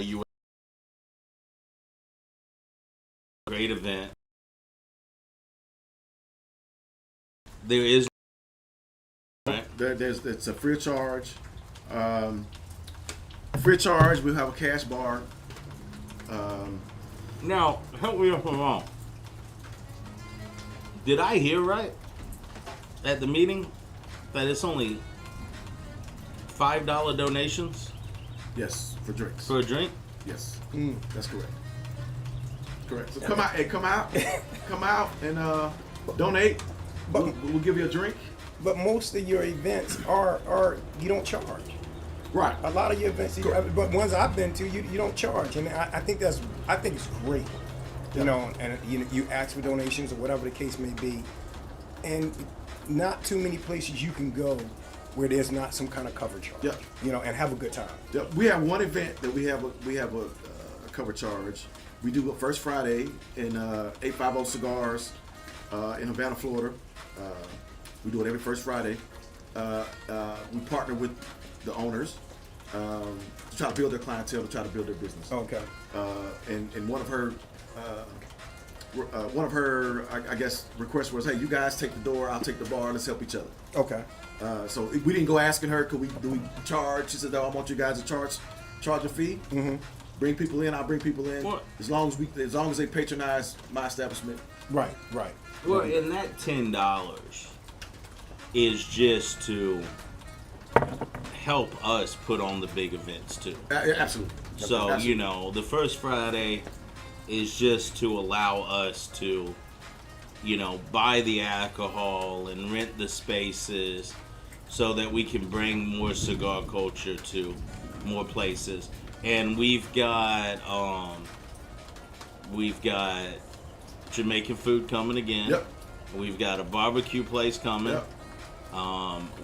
you great event. There is right. It's a free of charge. Free of charge. We'll have a cash bar. Now, help me if I'm wrong. Did I hear right at the meeting that it's only $5 donations Yes, for drinks. for a drink? Yes, that's correct. Correct. So come out and donate. We'll give you a drink. But most of your events are you don't charge. Right. A lot of your events, but ones I've been to, you don't charge, and I think it's great. You know, and you ask for donations or whatever the case may be, and not too many places you can go where there's not some kind of cover charge. Yeah. You know, and have a good time. Yeah. We have one event that we have a cover charge. We do it first Friday in 850 Cigars in Havana, Florida. We do it every first Friday. We partner with the owners to try to build their clientele, to try to build their business. Okay. And one of her I guess requests was, hey, you guys take the door, I'll take the bar, let's help each other. Okay. So we didn't go asking her, do we charge? She said, no, I want you guys to charge a fee. Mm-hmm. Bring people in, I'll bring people in. What? As long as they patronize my establishment. Right. Well, and that $10 is just to help us put on the big events too. Absolutely. So, Absolutely. the first Friday is just to allow us to, buy the alcohol and rent the spaces so that we can bring more cigar culture to more places. And we've got Jamaican food coming again. Yep. We've got a barbecue place coming. Yep.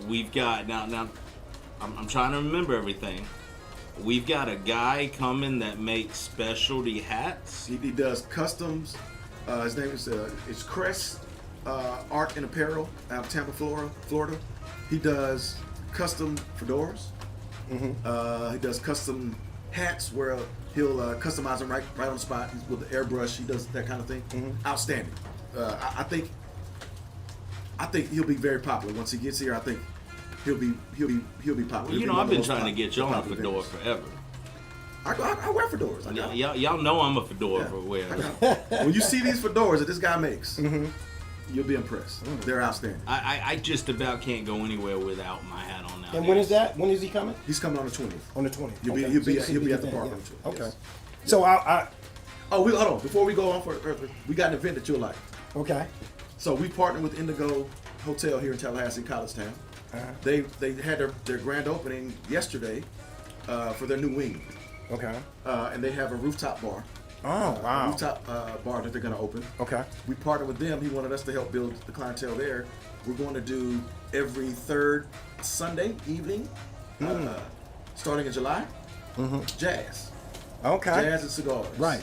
We've got now I'm trying to remember everything. We've got a guy coming that makes specialty hats. He does customs. His name is Crest Art and Apparel out of Tampa, Florida. He does custom fedoras. Mm-hmm. He does custom hats where he'll customize them right on the spot. He's with the airbrush. He does that kind of thing. Mm-hmm. Outstanding. I think he'll be very popular once he gets here. I think he'll be popular. Well, I've been trying to get you on a fedora forever. I wear fedoras. Y'all know I'm a fedora wearer. When you see these fedoras that this guy makes, you'll be impressed. They're outstanding. I just about can't go anywhere without my hat on now. And when is that? When is he coming? He's coming on the 20th. On the 20th. He'll be at the park on the 20th. Okay. Yes. So hold on. Before we go on we got an event that you'll like. Okay. So we partnered with Indigo Hotel here in Tallahassee, College Town. They had their grand opening yesterday for their new wing. Okay. And they have a rooftop bar. Oh, wow. A rooftop bar that they're going to open. Okay. We partnered with them. He wanted us to help build the clientele there. We're going to do every third Sunday evening, starting in July, jazz. Okay. Jazz and cigars. Right.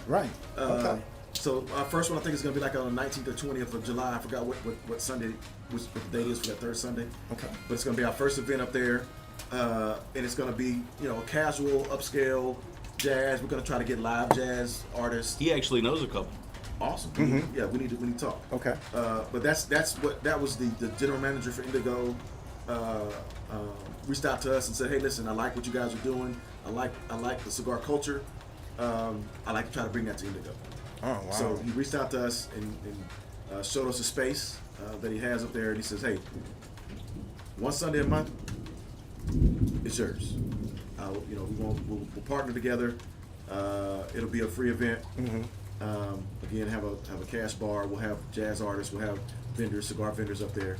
Okay. So our first one I think is going to be like on the 19th or 20th of July. I forgot what Sunday, what the date is for that third Sunday. Okay. But it's going to be our first event up there. And it's going to be, a casual, upscale jazz. We're going to try to get live jazz artists. He actually knows a couple. Awesome. Yeah, we need to talk. Okay. But that was the general manager for Indigo. Reached out to us and said, hey, listen, I like what you guys are doing. I like the cigar culture. I like to try to bring that to Indigo. Oh, wow. So he reached out to us and showed us a space that he has up there, and he says, hey, one Sunday a month, it's yours. We'll partner together. It'll be a free event. Again, have a cash bar. We'll have jazz artists. We'll have cigar vendors up there.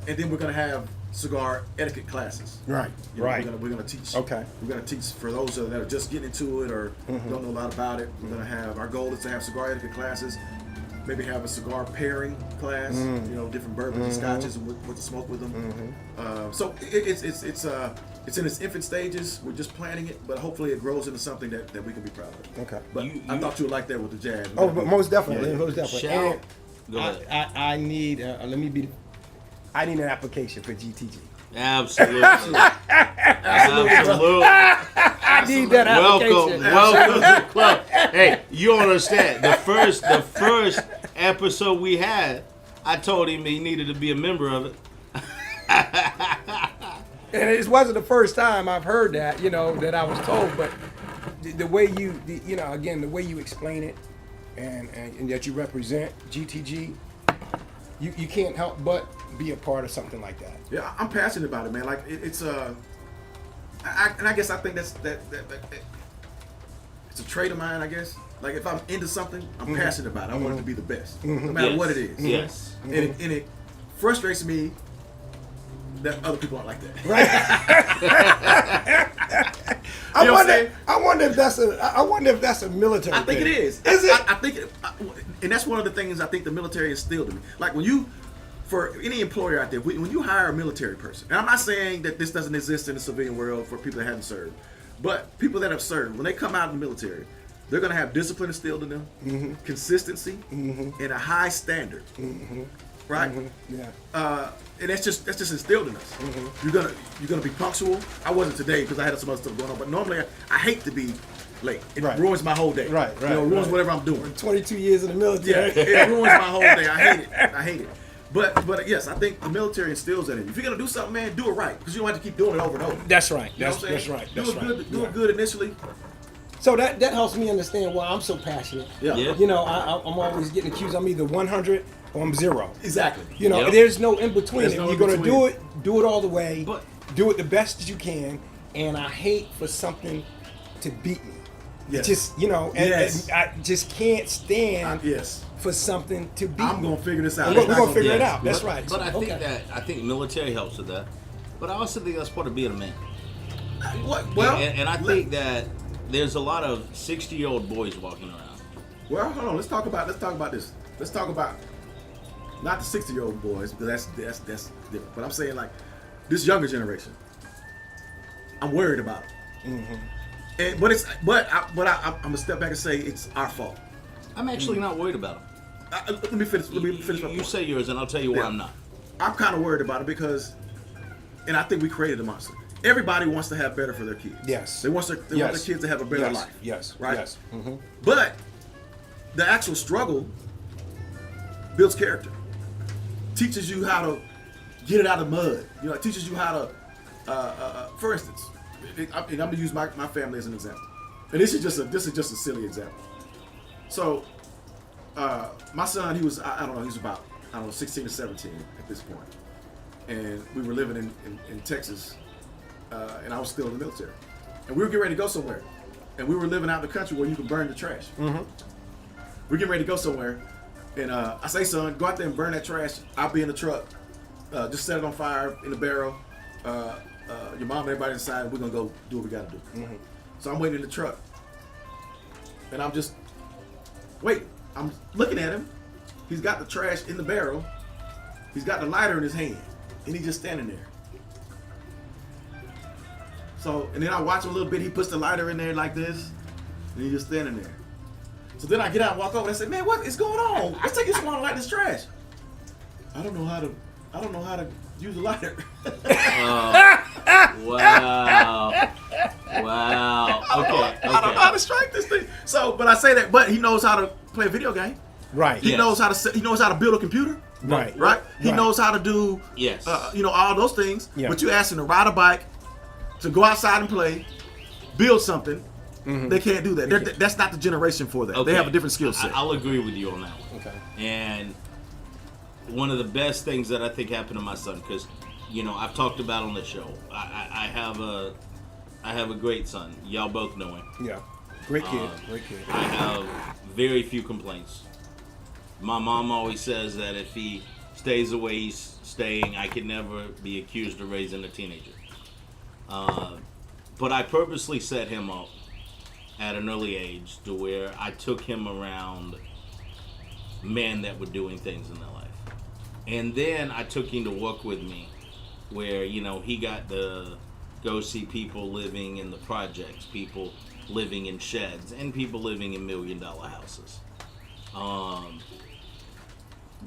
And then we're gonna have cigar etiquette classes. Right. Right. We're gonna teach. Okay. We're gonna teach for those that are just getting into it or don't know a lot about it. We're gonna have, our goal is to have cigar etiquette classes. Maybe have a cigar pairing class. Different bourbons and scotches and what to smoke with them. So it's in its infant stages. We're just planning it, but hopefully it grows into something that we can be proud of. Okay. But I thought you would like that with the jazz. Oh, but most definitely. Yeah. Most definitely. Shout. And Go ahead. I need I need an application for GTG. Absolutely. Absolutely. I need that application. Welcome to the club. Hey, you don't understand. The first episode we had, I told him he needed to be a member of it. And it wasn't the first time I've heard that, that I was told, but the way again, the way you explain it and that you represent GTG, you can't help but be a part of something like that. Yeah, I'm passionate about it, man. Like it's and I guess I think that it's a trait of mine. I guess like if I'm into something, I'm passionate about it. I want it to be the best, no matter what it is. Yes. And it frustrates me that other people aren't like that. Right. I wonder if that's a military. I think thing. it is. Is it? I think and that's one of the things I think the military instilled in me. Like for any employer out there, when you hire a military person, and I'm not saying that this doesn't exist in the civilian world for people that haven't served, but people that have served, when they come out of the military, they're going to have discipline instilled in them, consistency, and a high standard, right? Yeah. And that's just instilled in us. You're gonna be punctual. I wasn't today because I had some other stuff going on, but normally I hate to be late. It ruins my whole day. Right. It ruins whatever I'm doing. 22 years in the military. Yeah, it ruins my whole day. I hate it. But yes, I think the military instills that in you. If you're gonna do something, man, do it right, because you don't have to keep doing it over and over. That's right. You know what I'm That's saying? right. Do it good initially. So that helps me understand why I'm so passionate. Yeah. I'm always getting accused. I'm either 100 or I'm 0. Exactly. There's no in between. There's If no you're in gonna between. do it all the way. But- do it the best as you can. And I hate for something to beat me. Yes. Just and I just can't stand Yes. for something to beat I'm me. gonna figure this out. We're It's not gonna figure it be- out. That's right. But I think Okay. I think military helps with that. But I also think that's part of being a man. Well, And I think that there's a lot of 60-year-old boys walking around. Well, hold on. Let's talk about this. Let's talk about not the 60-year-old boys, because that's different. But I'm saying like this younger generation. I'm worried about them. And I'm gonna step back and say it's our fault. I'm actually not worried about them. Let me finish. my You point. say yours, and I'll tell you why Yeah. I'm not. I'm kind of worried about it because, and I think we created a monster. Everybody wants to have better for their kids. Yes. They want their kids to have a better life. Yes. Right. Yes. But the actual struggle builds character. Teaches you how to get it out of the mud. It teaches you how to, for instance, I'm gonna use my family as an example. And this is just a silly example. So, my son, he was about 16 or 17 at this point, and we were living in Texas, and I was still in the military, and we were getting ready to go somewhere, and we were living out in the country where you can burn the trash. We're getting ready to go somewhere, and I say, son, go out there and burn that trash. I'll be in the truck. Just set it on fire in the barrel. Your mom and everybody inside, we're gonna go do what we gotta do. So I'm waiting in the truck, and I'm just waiting. I'm looking at him. He's got the trash in the barrel. He's got the lighter in his hand, and he's just standing there. So, and then I watch him a little bit. He puts the lighter in there like this, and he's just standing there. So then I get out and walk over and I say, man, what is going on? What's taking so long to light this trash? I don't know how to use a lighter. Wow. Okay. I don't know how to strike this thing. So, but I say that, but he knows how to play a video game. Right. He knows how to build a computer. Right. He knows how to do all those things. Yeah. But you ask him to ride a bike, to go outside and play, build something. They can't do that. That's not the generation for that. Okay. They have a different skill set. I'll agree with you on that one. Okay. And one of the best things that I think happened to my son, because I've talked about on the show, I have a great son. Y'all both know him. Yeah. Great kid. I have very few complaints. My mom always says that if he stays the way he's staying, I could never be accused of raising a teenager. But I purposely set him up at an early age to where I took him around men that were doing things in their life. And then I took him to work with me where, he got to go see people living in the projects, people living in sheds, and people living in $1 million houses.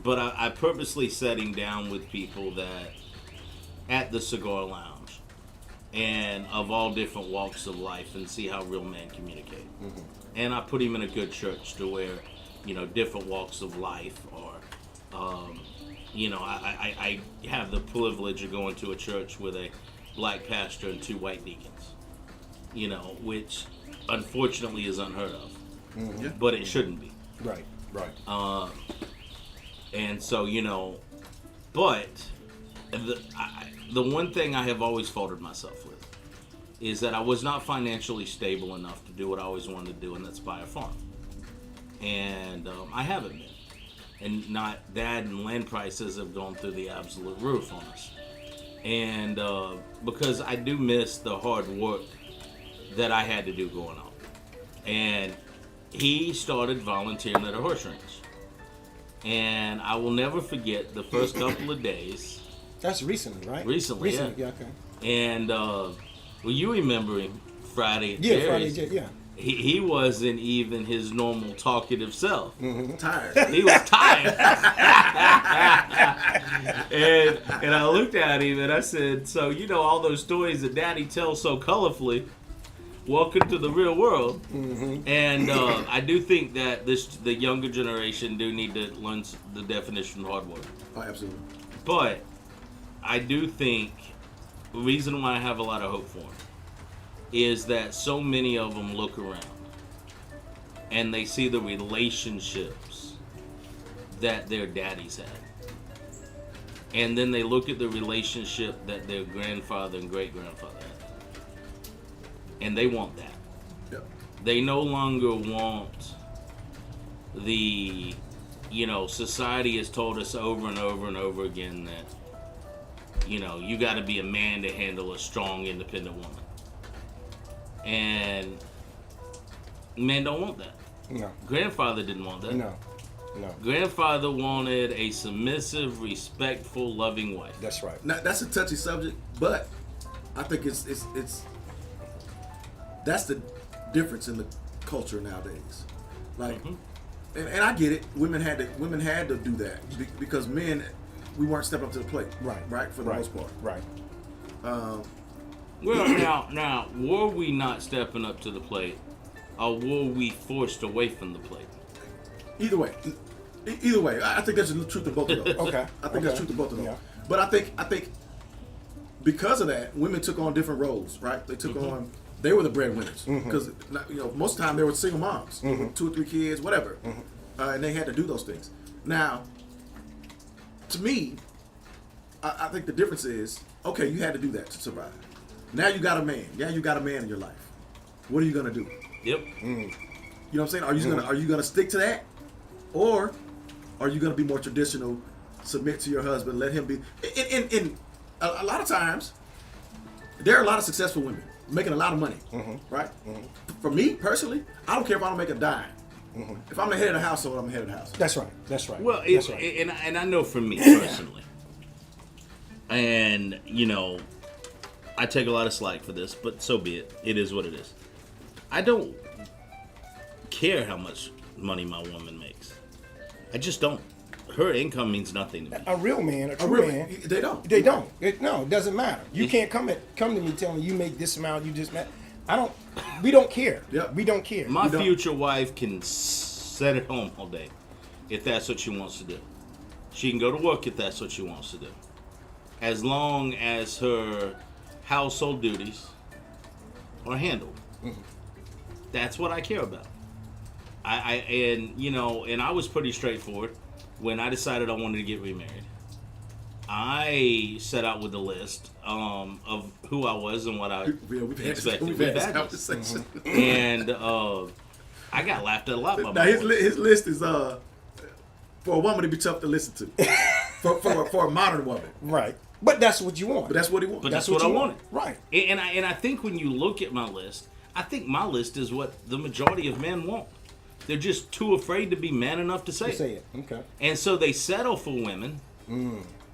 But I purposely set him down with people that at the cigar lounge, and of all different walks of life, and see how real men communicate. Mm-hmm. And I put him in a good church to where, different walks of life are. I have the privilege of going to a church with a black pastor and 2 white deacons. Which unfortunately is unheard of, but it shouldn't be. Right. And so, but the one thing I have always faulted myself with is that I was not financially stable enough to do what I always wanted to do, and that's buy a farm. And I haven't been. And not that, and land prices have gone through the absolute roof on us. And because I do miss the hard work that I had to do growing up. And he started volunteering at a horse ranch. And I will never forget the first couple of days. That's recently, right? Recently, yeah. Yeah, okay. And you remember him Friday at Jerry's. Friday, yeah. He wasn't even his normal talkative self. Mm-hmm. Tired. He was tired. and I looked at him and I said, so all those stories that Daddy tells so colorfully, welcome to the real world. Mm-hmm. And I do think that the younger generation do need to learn the definition of hard work. Oh, absolutely. But I do think the reason why I have a lot of hope for them is that so many of them look around and they see the relationships that their daddies had. And then they look at the relationship that their grandfather and great-grandfather had. And they want that. Yep. They no longer want the, society has told us over and over and over again that, you got to be a man to handle a strong, independent woman. And men don't want that. No. Grandfather didn't want that. No. Grandfather wanted a submissive, respectful, loving wife. That's right. Now, that's a touchy subject, but I think it's that's the difference in the culture nowadays. Like, and I get it. Women had to do that because men, we weren't stepping up to the plate. Right. For the most part. Right. Well, now, were we not stepping up to the plate, or were we forced away from the plate? Either way, I think there's the truth of both of those. Okay. I think there's truth of both of those. Yeah. But I think because of that, women took on different roles, right? They took on. They were the breadwinners because most of the time they were single moms, 2 or 3 kids, whatever, and they had to do those things. Now, to me, I think the difference is okay. You had to do that to survive. Now you got a man. Yeah, you got a man in your life. What are you gonna do? Yep. You know what I'm saying? Are you gonna stick to that, or are you gonna be more traditional? Submit to your husband. Let him be. In a lot of times, there are a lot of successful women making a lot of money, right? For me personally, I don't care if I don't make a dime. If I'm the head of the household, I'm the head of the house. That's right. Well, That's right. And I know for me personally, and I take a lot of slack for this, but so be it. It is what it is. I don't care how much money my woman makes. I just don't. Her income means nothing to me. A real man, a true man, They don't. They don't. It doesn't matter. You can't come to me telling me you make this amount. You just we don't care. Yep. We don't care. My future wife can sit at home all day if that's what she wants to do. She can go to work if that's what she wants to do. As long as her household duties are handled. That's what I care about. And I was pretty straightforward when I decided I wanted to get remarried. I set out with a list of who I was and what I expected. We've had this conversation. And I got laughed at a lot by Now my wife. his list is for a woman to be tough to listen to. for a modern woman. Right. But that's what you want. But that's what he wants. But that's what I wanted. Right. And I think when you look at my list, I think my list is what the majority of men want. They're just too afraid to be man enough to say Say it. Okay. And so they settle for women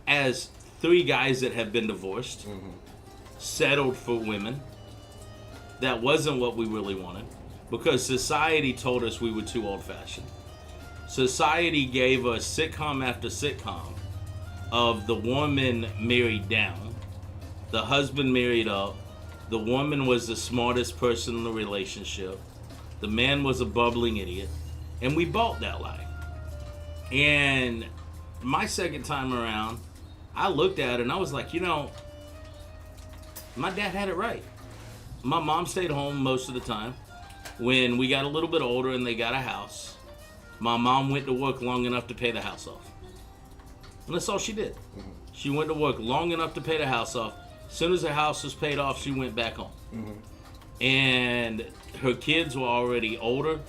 as 3 guys that have been divorced, settled for women. That wasn't what we really wanted because society told us we were too old-fashioned. Society gave us sitcom after sitcom of the woman married down The husband married up. The woman was the smartest person in the relationship. The man was a bubbling idiot. And we bought that lie. And my second time around, I looked at it and I was like, my dad had it right. My mom stayed home most of the time. When we got a little bit older and they got a house, my mom went to work long enough to pay the house off. And that's all she did. Mm-hmm. She went to work long enough to pay the house off. As soon as the house was paid off, she went back home. Mm-hmm. And her kids were already older.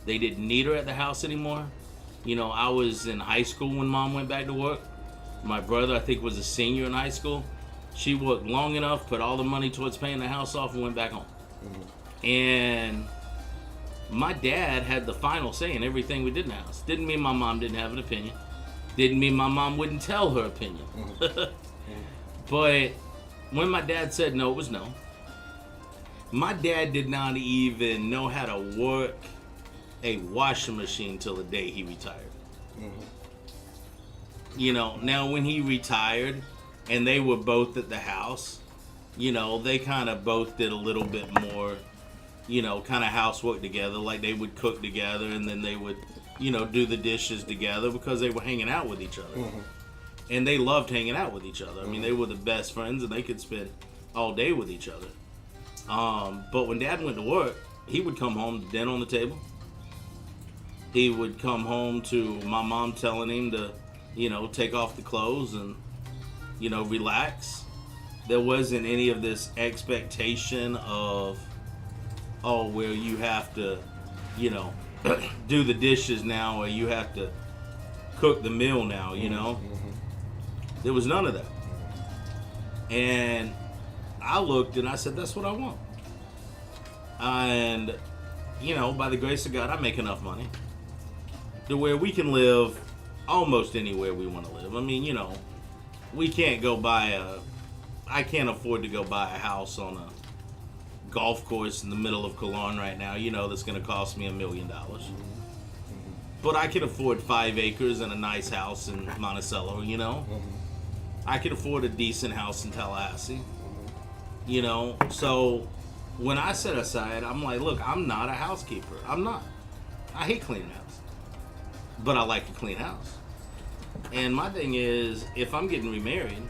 They didn't need her at the house anymore. I was in high school when mom went back to work. My brother, I think, was a senior in high school. She worked long enough, put all the money towards paying the house off, and went back home. Mm-hmm. And my dad had the final say in everything we did in the house. Didn't mean my mom didn't have an opinion. Didn't mean my mom wouldn't tell her opinion. Mm-hmm. But when my dad said no, it was no. My dad did not even know how to work a washing machine till the day he retired. Mm-hmm. Now when he retired and they were both at the house, they kind of both did a little bit more, kind of housework together. Like they would cook together and then they would, do the dishes together because they were hanging out with each other. Mm-hmm. And they loved hanging out with each other. I mean, they were the best friends and they could spend all day with each other. But when Dad went to work, he would come home to dinner on the table. He would come home to my mom telling him to, take off the clothes and, relax. There wasn't any of this expectation of, where you have to, do the dishes now or you have to cook the meal now, Mm-hmm. There was none of that. And I looked and I said, that's what I want. And, by the grace of God, I make enough money to where we can live almost anywhere we want to live. I mean, we can't go I can't afford to go buy a house on a golf course in the middle of Cologne right now, that's going to cost me $1 million. But I can afford 5 acres and a nice house in Monticello, I can afford a decent house in Tallahassee, So when I set aside, I'm like, look, I'm not a housekeeper. I'm not. I hate cleaning house. But I like to clean house. And my thing is, if I'm getting remarried,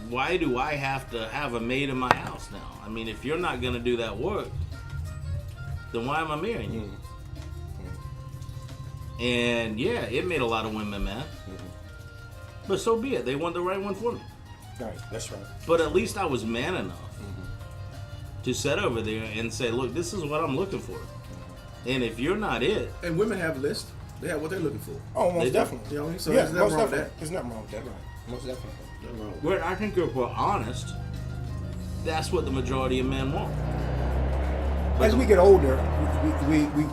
why do I have to have a maid in my house now? I mean, if you're not going to do that work, then why am I marrying you? Mm-hmm. And yeah, it made a lot of women mad. Mm-hmm. But so be it. They want the right one for me. Right, that's right. But at least I was man enough to sit over there and say, look, this is what I'm looking for. And if you're not it... And women have lists. They have what they're looking for. Oh, most definitely. So there's nothing wrong with that. There's nothing wrong with that, right. Most definitely. But I think if we're honest, that's what the majority of men want. But as we get older,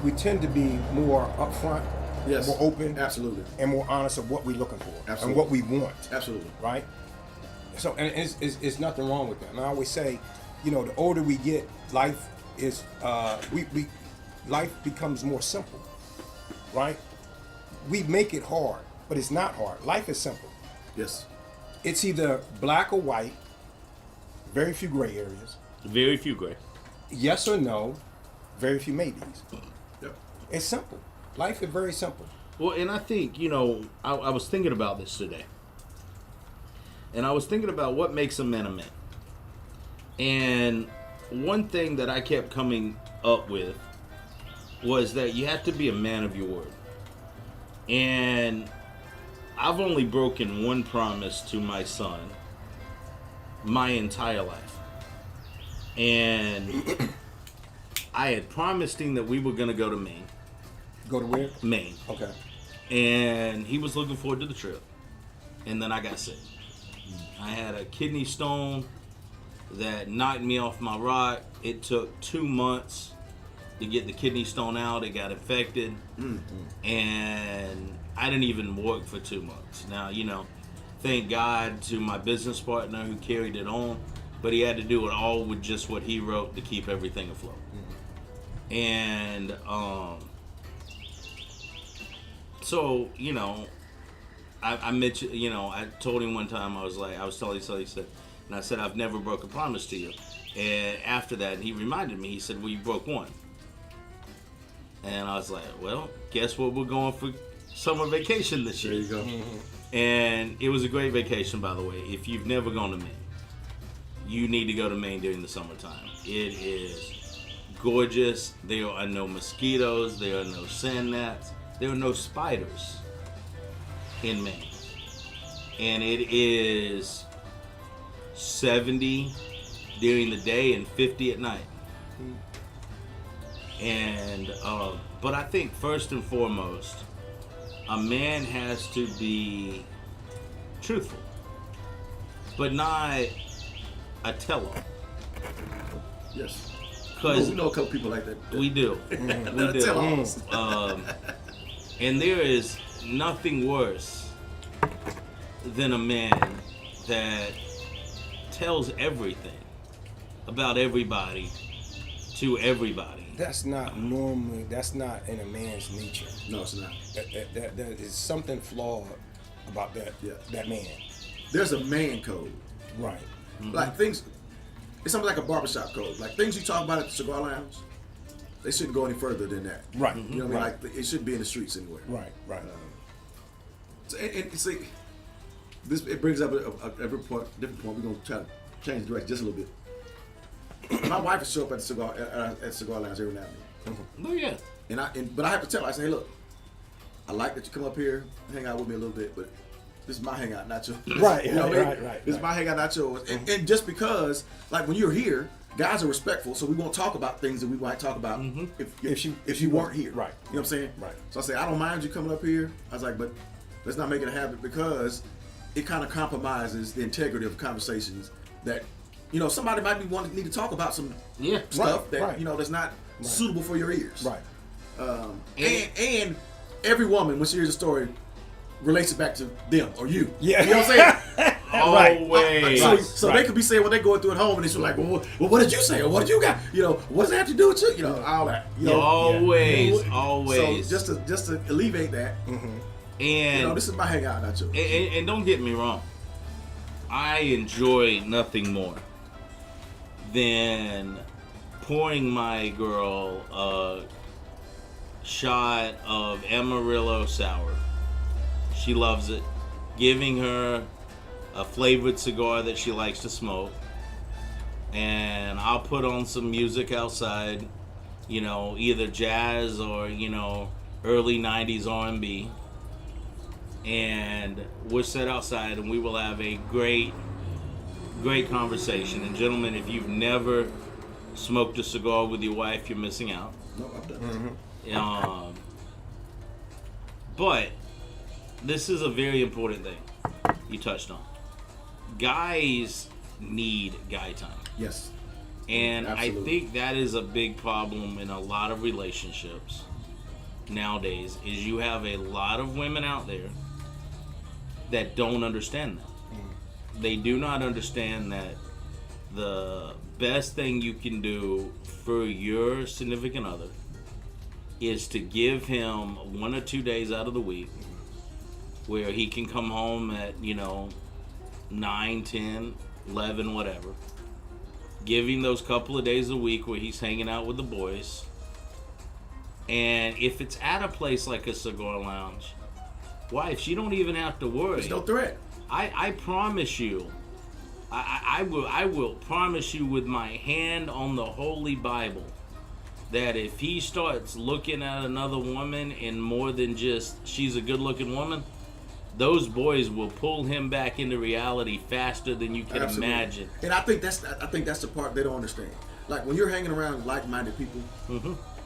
we tend to be more upfront, yes, more open, absolutely, and more honest of what we're looking for, absolutely, and what we want, absolutely, right? So, and it's nothing wrong with that. And I always say, the older we get, life is life becomes more simple, right? We make it hard, but it's not hard. Life is simple. Yes. It's either black or white. Very few gray areas. Very few gray. Yes or no. Very few maybes. Yep. It's simple. Life is very simple. Well, and I think, I was thinking about this today. And I was thinking about what makes a man a man. And one thing that I kept coming up with was that you have to be a man of your word. And I've only broken one promise to my son my entire life. And I had promised him that we were going to go to Maine. Go to where? Maine. Okay. And he was looking forward to the trip. And then I got sick. I had a kidney stone that knocked me off my rock. It took 2 months to get the kidney stone out. It got infected. Mm-hmm. And I didn't even work for 2 months. Now, thank God to my business partner who carried it on, but he had to do it all with just what he wrote to keep everything afloat. Mm-hmm. And so, I mentioned, I told him one time, I was telling Sully, and I said, I've never broke a promise to you. And after that, he reminded me, he said, well, you broke one. And I was like, well, guess what, we're going for summer vacation this year. There you go. And it was a great vacation, by the way. If you've never gone to Maine, you need to go to Maine during the summertime. It is gorgeous. There are no mosquitoes. There are no sand gnats. There are no spiders in Maine. And it is 70 during the day and 50 at night. And but I think first and foremost, a man has to be truthful, but not a tell-all. Yes. Because we know a couple people like that. we do. We do. Tell-alls. And there is nothing worse than a man that tells everything about everybody to everybody. That's not in a man's nature. No, it's not. That is something flawed about that man. There's a man code. Right. Like things, it's something like a barbershop code. Like things you talk about at the cigar lounge, they shouldn't go any further than that. Right. You know what I mean? Like it shouldn't be in the streets anywhere. Right. Right. So, and it's like this. It brings up a different point. We're gonna try to change the direction just a little bit. My wife will show up at the cigar lounge every now and then. Oh yeah. But I have to tell her, I say, hey, look, I like that you come up here, hang out with me a little bit, but this is my hangout, not yours. Right, you know what I mean? right. This is my hangout, not yours. And just because, like when you're here, guys are respectful, so we won't talk about things that we might talk about if you weren't here. Right. You know what I'm saying? Right. So I say, I don't mind you coming up here. I was like, but let's not make it a habit because it kind of compromises the integrity of conversations that, somebody might need to talk about some stuff that, that's not suitable for your ears. Right. And every woman, when she hears a story, relates it back to them or you. Yeah. You know what I'm saying? Always. So they could be saying what they're going through at home, and it's like, well, what did you say? Or what did you got? What does that have to do with you? All that. Always. So just to alleviate that, and this is my hangout, not yours. And don't get me wrong, I enjoy nothing more than pouring my girl a shot of Amarillo sour. She loves it. Giving her a flavored cigar that she likes to smoke. And I'll put on some music outside, either jazz or, early 90s R&B. And we'll sit outside and we will have a great conversation. And gentlemen, if you've never smoked a cigar with your wife, you're missing out. No, I've done it. But this is a very important thing you touched on. Guys need guy time. Yes. And Absolutely. I think that is a big problem in a lot of relationships nowadays, is you have a lot of women out there that don't understand that. They do not understand that the best thing you can do for your significant other is to give him 1 or 2 days out of the week where he can come home at 9, 10, 11, whatever. Give him those couple of days a week where he's hanging out with the boys. And if it's at a place like a cigar lounge, wife, you don't even have to worry. There's no threat. I promise you, I will promise you with my hand on the Holy Bible that if he starts looking at another woman and more than just she's a good-looking woman, those boys will pull him back into reality faster than you can imagine. And I think that's the part they don't understand. Like when you're hanging around like-minded people,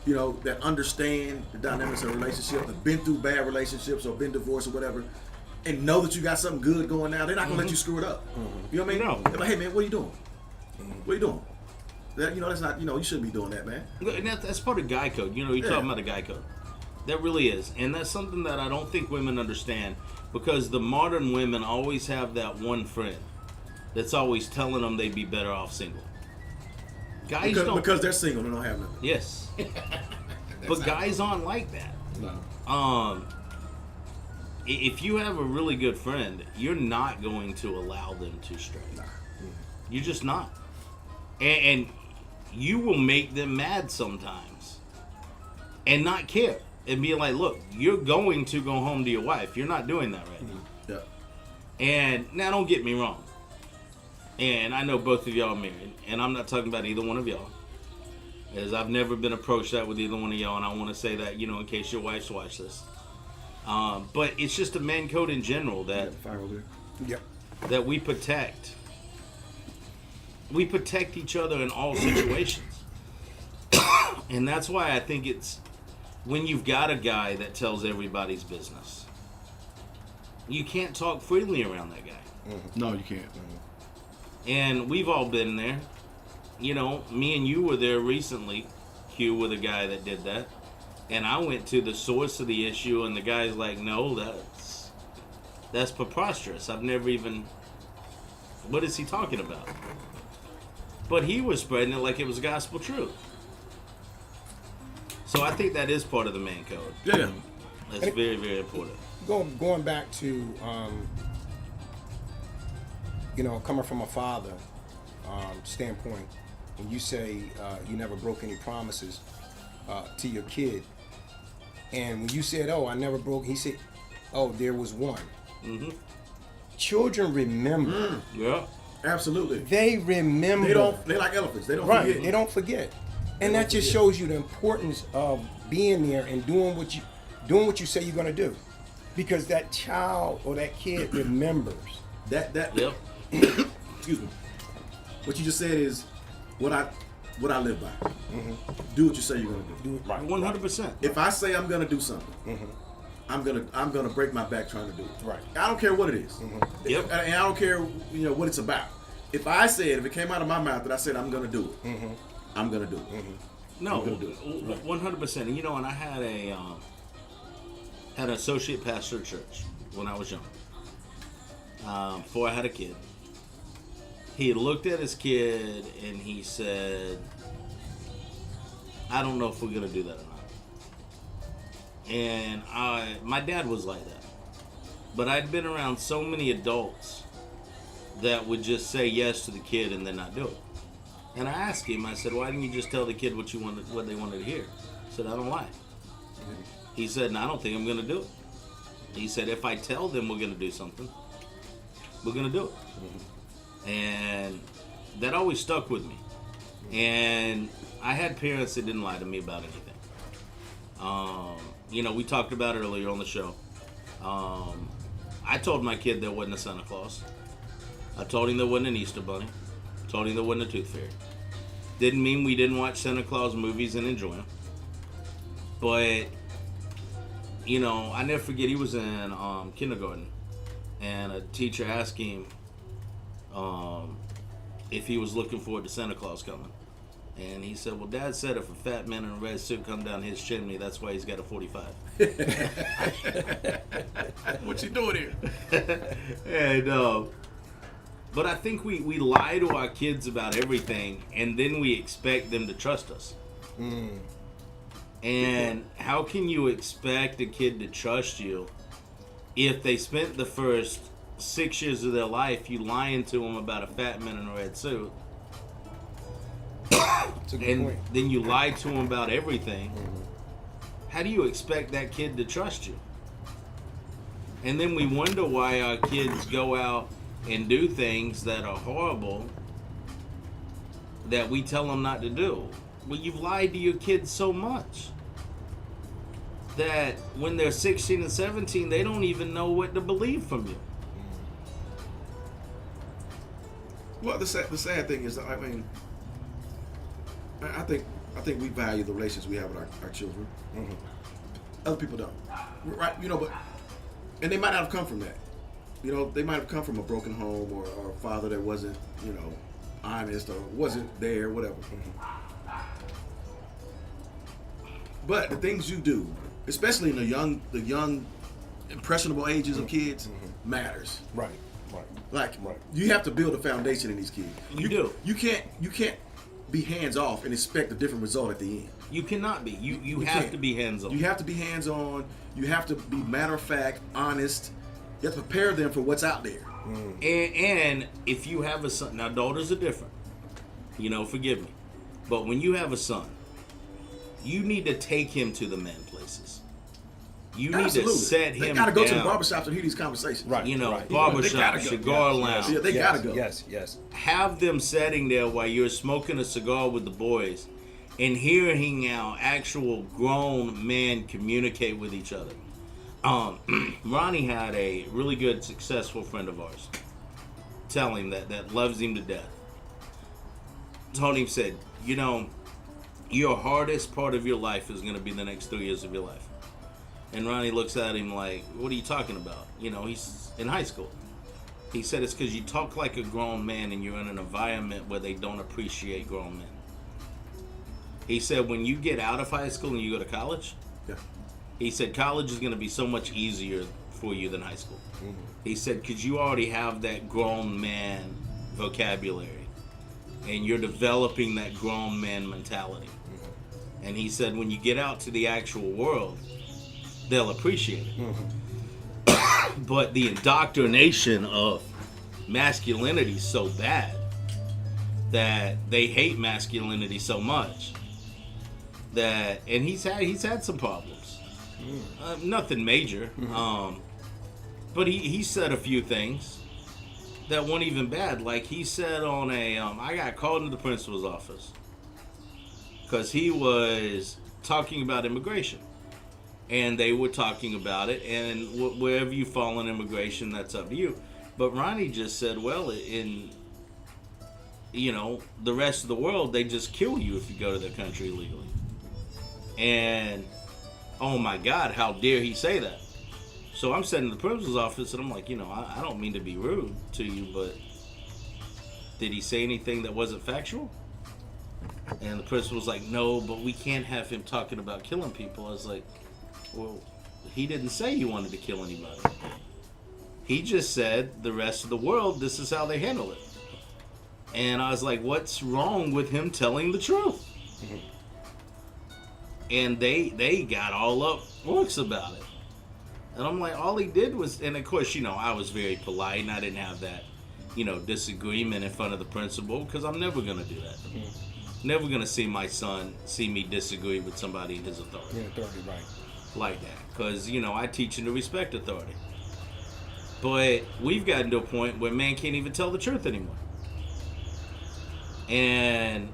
that understand the dynamics of a relationship, have been through bad relationships or been divorced or whatever, and know that you got something good going now, they're not gonna let you screw it up. You know what I mean? No. They're like, hey man, what are you doing? What are you doing? That that's not you shouldn't be doing that, man. And that's part of guy code. You're talking about a guy code. That really is, and that's something that I don't think women understand, because the modern women always have that one friend that's always telling them they'd be better off single. Guys don't, because they're single, they don't have nothing. Yes, but guys aren't like that. No. if you have a really good friend, you're not going to allow them to stray. Nah. You're just not. And you will make them mad sometimes and not care and be like, look, you're going to go home to your wife. You're not doing that right now. Yeah. And now don't get me wrong. And I know both of y'all are married, and I'm not talking about either one of y'all, as I've never been approached that with either one of y'all, and I want to say that, you know, in case your wives watch this. But it's just a man code in general that Yep. that we protect. We protect each other in all situations. And that's why I think it's when you've got a guy that tells everybody's business, you can't talk freely around that guy. No, you can't. And we've all been there. You know, me and you were there recently, Hugh, with a guy that did that. And I went to the source of the issue, and the guy's like, no, that's preposterous. I've never even... What is he talking about? But he was spreading it like it was gospel truth. So I think that is part of the man code. Yeah. That's very, very important. Going back to, you know, coming from a father standpoint, and you say you never broke any promises to your kid, and when you said, "Oh, I never broke," he said, "Oh, there was one." Mm-hmm. Children remember. Yeah. Absolutely. They remember. They like elephants. They don't Right. forget. They don't forget. And that just shows you the importance of being there and doing what you say you're gonna do, because that child or that kid remembers. That Yep. excuse me. What you just said is what I live by. Do what you say you're gonna do. Do it right. 100%. If I say I'm gonna do something, I'm gonna break my back trying to do it. Right. I don't care what it is. Yep. And I don't care, you know, what it's about. If I said, if it came out of my mouth that I said I'm gonna do it, I'm gonna do it. No, I'm gonna do it. 100%. And you know, and I had an associate pastor at church when I was young. Before I had a kid, he looked at his kid and he said, "I don't know if we're gonna do that or not." And my dad was like that, but I'd been around so many adults that would just say yes to the kid and then not do it. And I asked him, I said, "Why didn't you just tell the kid what they wanted to hear?" He said, "I don't lie." He said, "And I don't think I'm gonna do it." He said, "If I tell them we're gonna do something, we're gonna do it." And that always stuck with me. And I had parents that didn't lie to me about anything. You know, we talked about it earlier on the show. I told my kid there wasn't a Santa Claus. I told him there wasn't an Easter Bunny. Told him there wasn't a Tooth Fairy. Didn't mean we didn't watch Santa Claus movies and enjoy them. But, you know, I never forget, he was in kindergarten. And a teacher asked him if he was looking forward to Santa Claus coming. And he said, "Well, Dad said if a fat man in a red suit come down his chimney, that's why he's got a 45. What you doing here? And but I think we lie to our kids about everything, and then we expect them to trust us. And how can you expect a kid to trust you if they spent the first 6 years of their life you lying to them about a fat man in a red suit, That's a good and point. then you lie to them about everything? How do you expect that kid to trust you? And then we wonder why our kids go out and do things that are horrible that we tell them not to do. Well, you've lied to your kids so much that when they're 16 and 17, they don't even know what to believe from you. Well, the sad thing is, I mean, I think we value the relations we have with our children. Other people don't, right? You know, but and they might not have come from that. You know, they might have come from a broken home or a father that wasn't, you know, honest or wasn't there, whatever. But the things you do, especially in the young, impressionable ages of kids, matters. Right. Like Right. you have to build a foundation in these kids. You do. You can't be hands off and expect a different result at the end. You cannot be. You have can't. to be hands on. You have to be hands on. You have to be matter of fact, honest. You have to prepare them for what's out there. And if you have a son, now daughters are different. Forgive me, but when you have a son, you need to take him to the man places. You need Absolutely. to set him They gotta go to the down. barbershops and hear these conversations. Right. Barbershop, They gotta go. cigar lounge. Yeah, they gotta go. Yes. Have them sitting there while you're smoking a cigar with the boys and hearing how actual grown men communicate with each other. Ronnie had a really good, successful friend of ours tell him that loves him to death. Told him, said, your hardest part of your life is going to be the next 3 years of your life. And Ronnie looks at him like, what are you talking about? He's in high school. He said it's because you talk like a grown man and you're in an environment where they don't appreciate grown men. He said when you get out of high school and you go to college, Yeah. he said college is going to be so much easier for you than high school. Mm-hmm. He said because you already have that grown man vocabulary and you're developing that grown man mentality. Mm-hmm. And he said when you get out to the actual world, they'll appreciate it. Mm-hmm. But the indoctrination of masculinity is so bad that they hate masculinity so much that, and he's had some problems. Nothing major. Mm-hmm. But he said a few things that weren't even bad. Like he said on I got called into the principal's office because he was talking about immigration. And they were talking about it, and wherever you fall in immigration, that's up to you. But Ronnie just said, well, in the rest of the world, they just kill you if you go to their country illegally. And oh my God, how dare he say that? So I'm sitting in the principal's office, and I'm like, I don't mean to be rude to you, but did he say anything that wasn't factual? And the principal's like, no, but we can't have him talking about killing people. I was like, well, he didn't say he wanted to kill anybody. He just said the rest of the world, this is how they handle it. And I was like, what's wrong with him telling the truth? Mm-hmm. And they got all up works about it. And I'm like, all he did was, and of course, I was very polite and I didn't have that, disagreement in front of the principal because I'm never going to do that. Mm-hmm. Never going to see my son see me disagree with somebody in his authority. Yeah, authority, right. Like that, because I teach him to respect authority. But we've gotten to a point where man can't even tell the truth anymore. And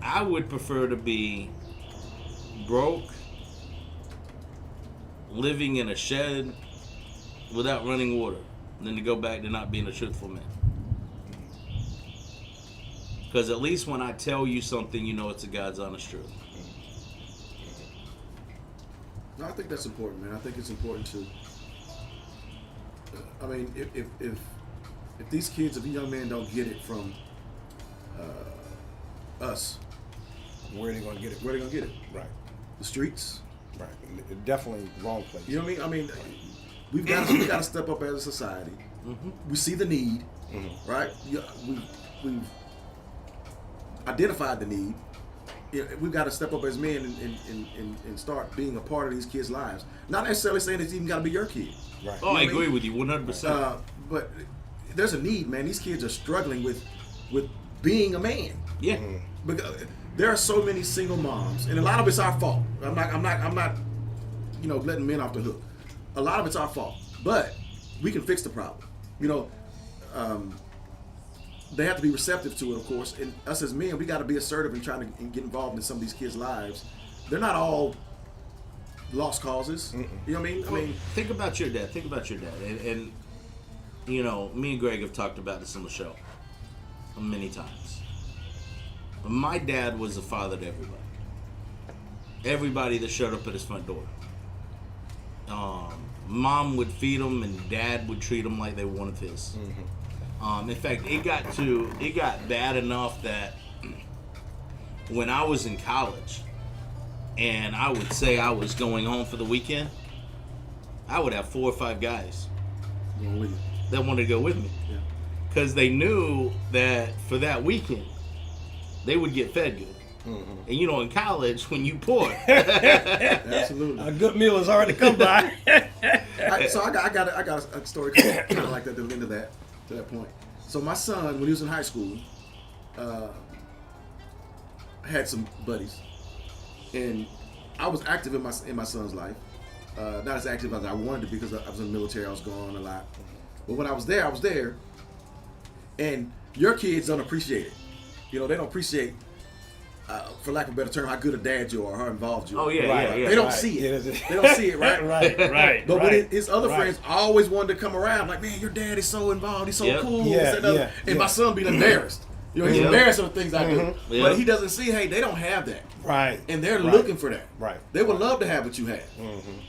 I would prefer to be broke, living in a shed without running water, than to go back to not being a truthful man. Because at least when I tell you something, it's a God's honest truth. No, I think that's important, man. I think it's important to. I mean, if these kids, if these young men don't get it from us, where are they going to get it? Where are they going to get it? Right. The streets. Right. Definitely wrong place. You know what I mean? We've got to step up as a society. Mm-hmm. We see the need, mm-hmm. right? We've identified the need. We've got to step up as men and start being a part of these kids' lives. Not necessarily saying it's even got to be your kid. Right. Oh, I agree with you 100%. But there's a need, man. These kids are struggling with being a man. Yeah. Mm-hmm. Because there are so many single moms, and a lot of it's our fault. I'm not, letting men off the hook. A lot of it's our fault, but we can fix the problem. They have to be receptive to it, of course. And us as men, we got to be assertive in trying to get involved in some of these kids' lives. They're not all lost causes. Mm-mm. You know what I mean? Well, think about your dad. And me and Greg have talked about this on the show many times. My dad was a father to everybody. Everybody that showed up at his front door. Mom would feed them, and Dad would treat them like they were one of his. Mm-hmm. In fact, it got bad enough that when I was in college, and I would say I was going home for the weekend, I would have 4 or 5 guys that wanted to go with me, because they knew that for that weekend, they would get fed good. And you know, in college, when you poor, Absolutely. A good meal is hard to come by. So I got a story kind of like that to into that to that point. So my son, when he was in high school, had some buddies, and I was active in my son's life. Not as active as I wanted to because I was in the military. I was gone a lot. But when I was there, and your kids don't appreciate it. You know, they don't appreciate, for lack of a better term, how good a dad you are or how involved you are. oh yeah, yeah. They don't see it. They don't see it, right? right. But when his other friends always wanted to come around, like, man, your dad is so involved. He's so Yep. cool. Yeah, this, that, and other. yeah, And my yeah. son being embarrassed. You know, he's Yeah. embarrassed of the things I do. Yeah. But he doesn't see, hey, they don't have that. Right. And they're Right. looking for that. Right. They would love to have what you have.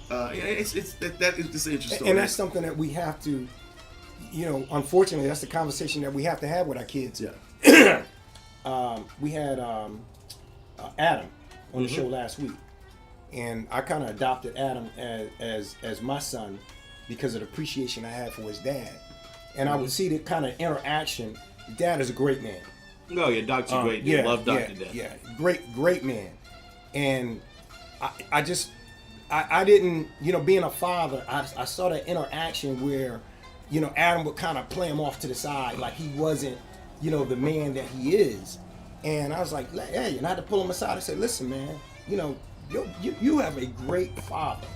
It's that is just an interesting story. And that's something that we have to, you know, unfortunately, that's the conversation that we have to have with our kids. Yeah. We had Adam on the show last week, and I kind of adopted Adam as my son because of the appreciation I had for his dad, and I would see the kind of interaction. Dad is a great man. No, yeah, Doc's a great dude. Love Doc to death. Yeah, great man. And I didn't, you know, being a father, I saw that interaction where, you know, Adam would kind of play him off to the side like he wasn't, you know, the man that he is. And I was like, hey, and I had to pull him aside and say, listen, man, you know, you have a great father.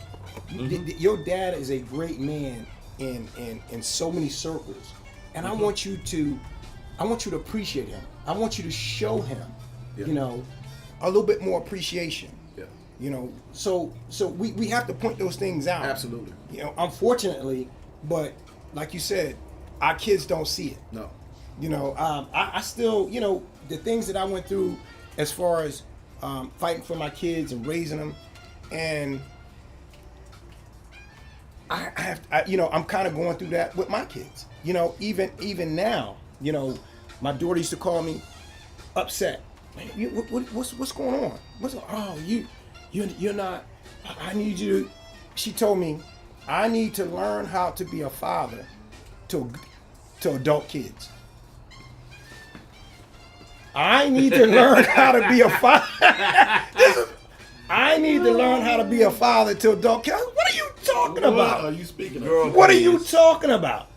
Your dad is a great man in so many circles. And I want you to appreciate him. I want you to show him, you know, a little bit more appreciation. Yeah. You know, so we have to point those things out. Absolutely. You know, unfortunately, but like you said, our kids don't see it. No. You know, I still, you know, the things that I went through as far as fighting for my kids and raising them, and you know, I'm kind of going through that with my kids. You know, even now, you know, my daughter used to call me upset. What's going on? You're not. I need you. She told me, I need to learn how to be a father to adult kids. I need to learn how to be a father. I need to learn how to be a father to adult kids. What are you talking about? What are you speaking Girl, of? What are you talking about?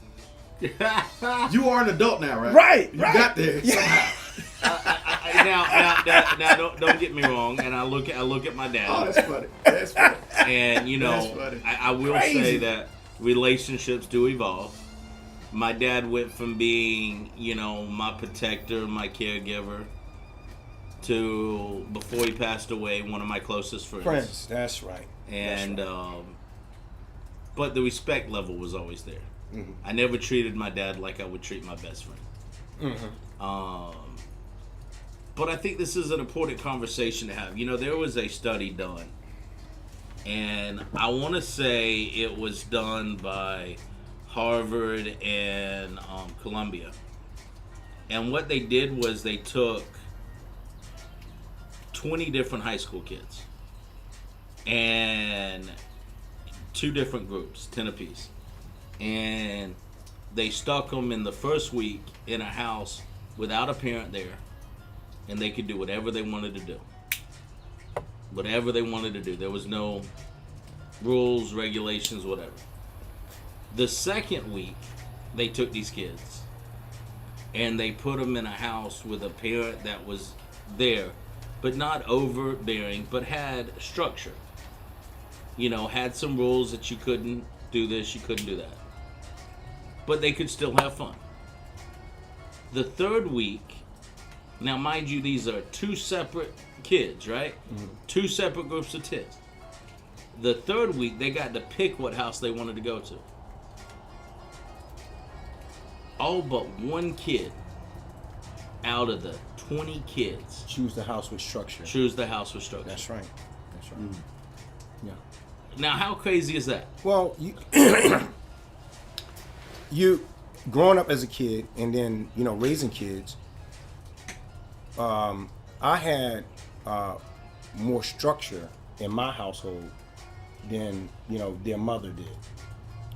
You are an adult now, right? Right. You got there somehow. Now, don't get me wrong. And I look at my dad. Oh, that's funny. That's funny. And you That's know, funny. I will say that relationships do evolve. My dad went from being, you know, my protector, my caregiver, to, before he passed away, one of my closest friends. That's right. And but the respect level was always there. Mm-hmm. I never treated my dad like I would treat my best friend. Mm-hmm. But I think this is an important conversation to have. You know, there was a study done, and I want to say it was done by Harvard and Columbia. And what they did was they took 20 different high school kids and 2 different groups, 10 apiece. And they stuck them in the first week in a house without a parent there, and they could do whatever they wanted to do. Whatever they wanted to do. There was no rules, regulations, whatever. The second week, they took these kids and they put them in a house with a parent that was there, but not overbearing, but had structure. You know, had some rules that you couldn't do this, you couldn't do that. But they could still have fun. The third week, now mind you, these are 2 separate kids, right? Mm-hmm. 2 separate groups of 10. The third week, they got to pick what house they wanted to go to. All but 1 kid out of the 20 kids Choose the house with structure. choose the house with structure. That's right. Yeah. Now, how crazy is that? Well, you growing up as a kid and then, you know, raising kids, I had more structure in my household than, you know, their mother did.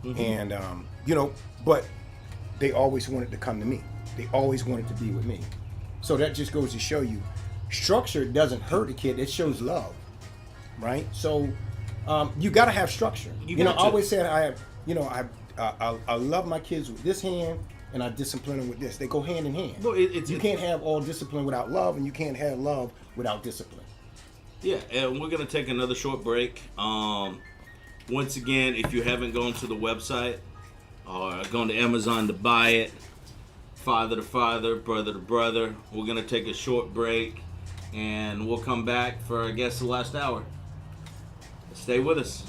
Mm-hmm. And, you know, but they always wanted to come to me. They always wanted to be with me. So that just goes to show you, structure doesn't hurt a kid. It shows love, right? So you got to have structure. You know, I always said I love my kids with this hand, and I discipline them with this. They go hand in hand. Well, you can't have all discipline without love, and you can't have love without discipline. Yeah, and we're going to take another short break. Once again, if you haven't gone to the website or gone to Amazon to buy it, father to father, brother to brother, we're going to take a short break, and we'll come back for, I guess, the last hour. Stay with us.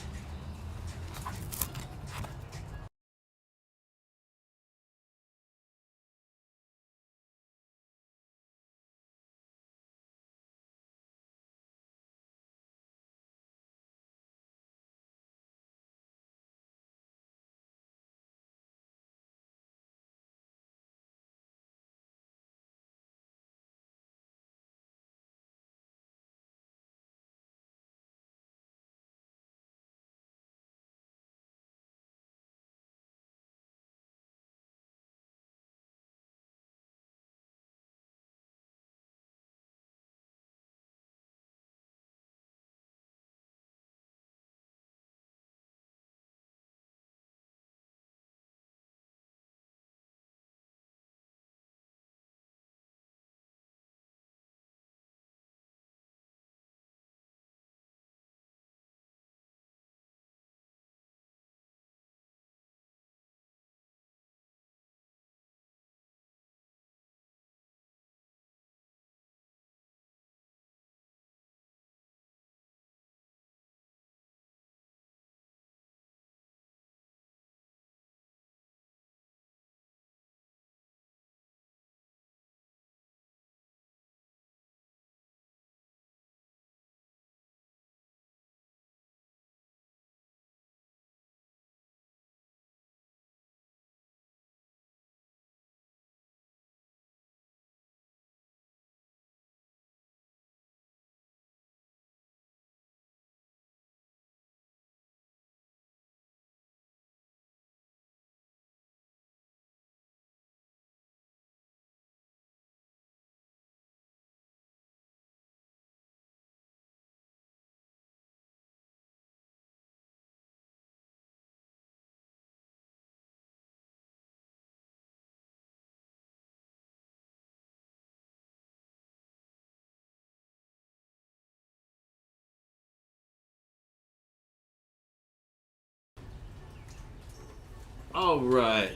All right.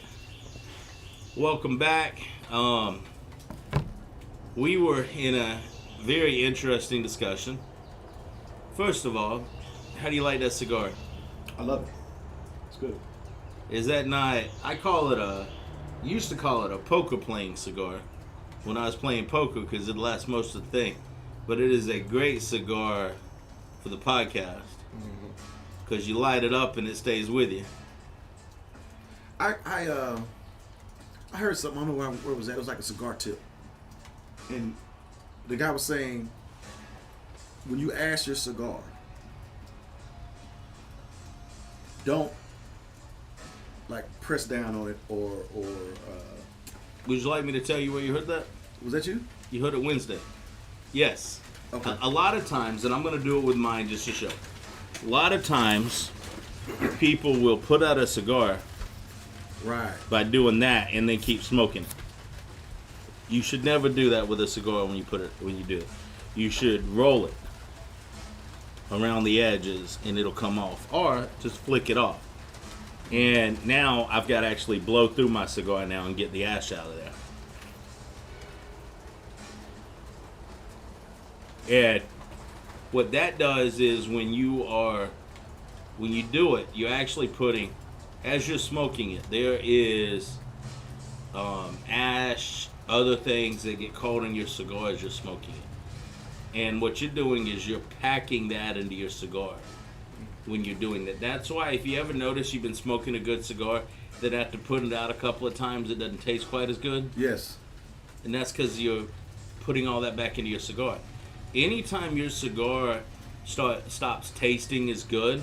Welcome back. We were in a very interesting discussion. First of all, how do you like that cigar? I love it. It's good. Is that not, I call it used to call it a poker playing cigar when I was playing poker because it lasts most of the thing. But it is a great cigar for the podcast because you light it up and it stays with you. I heard something. I don't know where it was at. It was like a cigar tip, and the guy was saying, when you ash your cigar, don't like press down on it or. Would you like me to tell you where you heard that? Was that you? You heard it Wednesday. Yes. Okay. A lot of times, and I'm going to do it with mine just to show. A lot of times, people will put out a cigar. Right. By doing that and then keep smoking. You should never do that with a cigar when you do it. You should roll it around the edges and it'll come off. Or just flick it off. And now I've got to actually blow through my cigar now and get the ash out of there. And what that does is when you do it, you're actually putting, as you're smoking it, there is ash, other things that get caught in your cigar as you're smoking it. And what you're doing is you're packing that into your cigar when you're doing that. That's why if you ever notice you've been smoking a good cigar, then after putting it out a couple of times it doesn't taste quite as good. Yes. And that's because you're putting all that back into your cigar. Anytime your cigar stops tasting as good,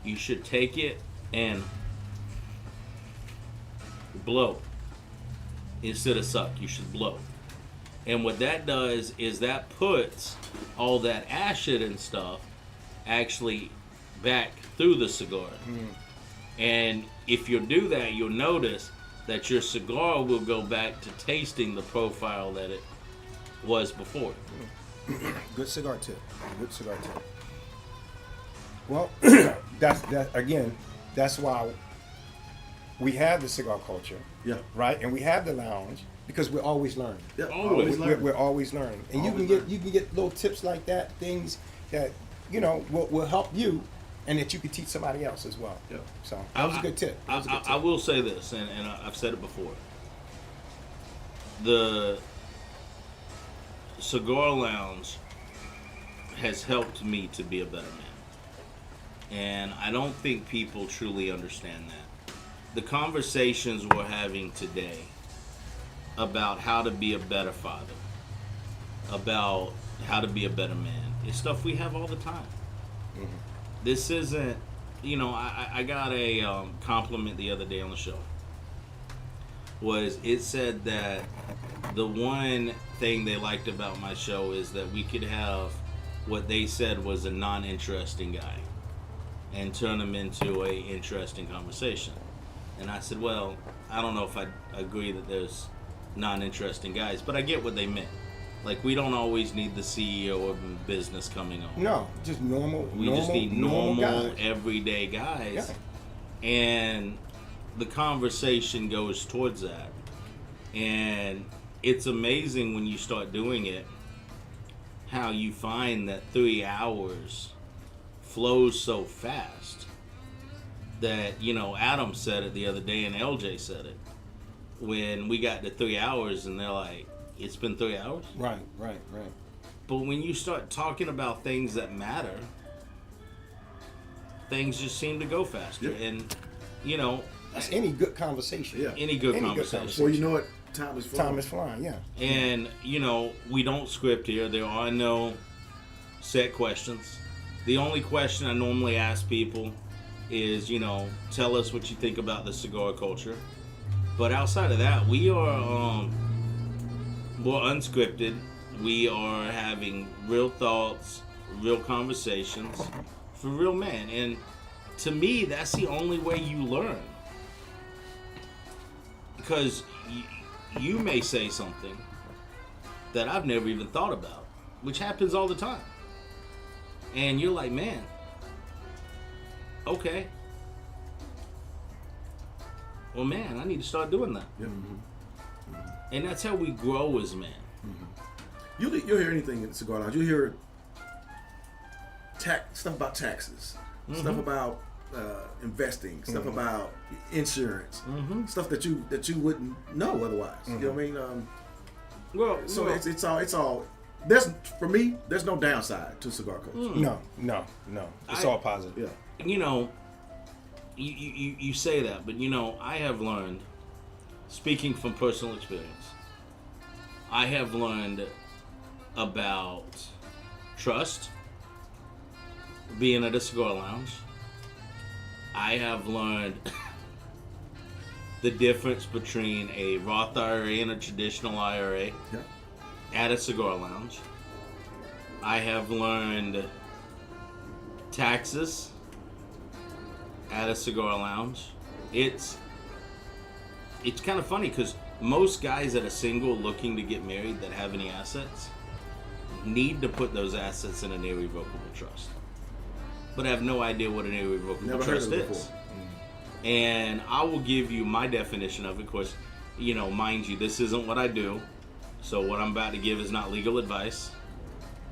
you should take it and blow instead of suck. You should blow. And what that does is that puts all that acid and stuff actually back through the cigar. And if you do that, you'll notice that your cigar will go back to tasting the profile that it was before. Good cigar tip. Good cigar tip. Well, that's why we have the cigar culture, Yeah. right? And we have the lounge because we're always learning. Yeah. Always. We're always learning, and Always you can get little tips like that, things that will help you, and that you can teach somebody else as well. Yeah. So that was a good tip. I will say this, and I've said it before. The cigar lounge has helped me to be a better man. And I don't think people truly understand that. The conversations we're having today about how to be a better father, about how to be a better man, is stuff we have all the time. This isn't, I got a compliment the other day on the show. It said that the one thing they liked about my show is that we could have what they said was a non-interesting guy and turn him into a interesting conversation. And I said, well, I don't know if I agree that there's non-interesting guys, but I get what they meant. Like, we don't always need the CEO of a business coming on. No, just normal. We just need normal guys. everyday guys. Yeah. And the conversation goes towards that. And it's amazing when you start doing it, how you find that 3 hours flows so fast that, Adam said it the other day and LJ said it. When we got to 3 hours and they're like, it's been 3 hours? Right. But when you start talking about things that matter, things just seem to go faster. Yeah. And, That's any good conversation. Yeah. any good conversation. Well, you know what? Time is flying. Time is flying. Yeah. And, we don't script here. There are no set questions. The only question I normally ask people is, tell us what you think about the cigar culture. But outside of that, we are we're unscripted. We are having real thoughts, real conversations for real men. And to me, that's the only way you learn. Because you may say something that I've never even thought about, which happens all the time. And you're like, man, okay. Well, man, I need to start doing that. Yeah. And that's how we grow as men. You'll hear anything in the cigar lounge. You'll hear stuff about taxes, stuff about investing, stuff about insurance, stuff that you wouldn't know otherwise. You know what I mean? So it's all. For me, there's no downside to cigar culture. No. It's all positive. Yeah. You say that, but I have learned, speaking from personal experience, I have learned about trust being at a cigar lounge. I have learned the difference between a Roth IRA and a traditional IRA at a cigar lounge. I have learned taxes at a cigar lounge. It's kind of funny because most guys that are single looking to get married that have any assets need to put those assets in an irrevocable trust, but I have no idea what an irrevocable trust is. And I will give you my definition of it. Of course, mind you, this isn't what I do, so what I'm about to give is not legal advice,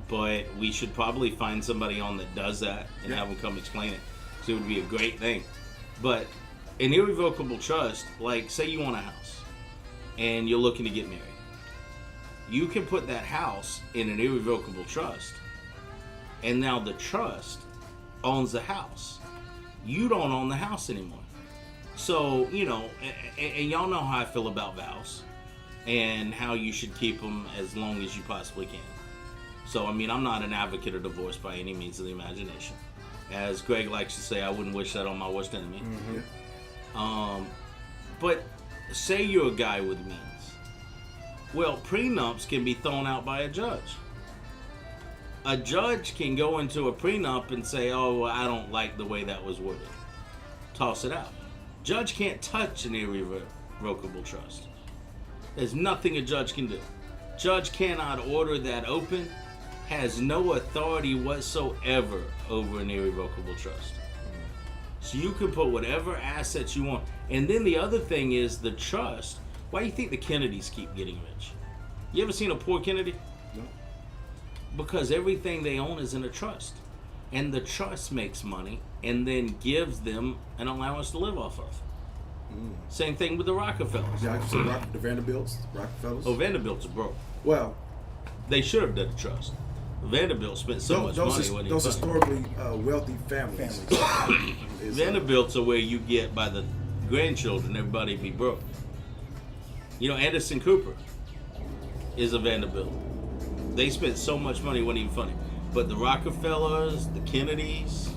but we should probably find somebody on that does that and have them come explain it. So it would be a great thing. But an irrevocable trust, like say you own a house and you're looking to get married, you can put that house in an irrevocable trust, and now the trust owns the house. You don't own the house anymore. So, and y'all know how I feel about vows and how you should keep them as long as you possibly can. So, I'm not an advocate of divorce by any means of the imagination. As Greg likes to say, I wouldn't wish that on my worst enemy. But say you're a guy with means Well, prenups can be thrown out by a judge. A judge can go into a prenup and say, oh, well, I don't like the way that was worded. Toss it out. Judge can't touch an irrevocable trust. There's nothing a judge can do. Judge cannot order that open, has no authority whatsoever over an irrevocable trust. So you can put whatever assets you want. And then the other thing is the trust. Why do you think the Kennedys keep getting rich? You ever seen a poor Kennedy? No. Because everything they own is in a trust. And the trust makes money and then gives them an allowance to live off of. Same thing with the Rockefellers. Yeah, I just said the Vanderbilts, Rockefellers. Oh, Vanderbilt's are broke. Well, They should have done a trust. Vanderbilt spent so much money when he those was historically wealthy families. is, Vanderbilts are where you get by the grandchildren, everybody be broke. You know, Anderson Cooper is a Vanderbilt. They spent so much money, it wasn't even funny. But the Rockefellers, the Kennedys,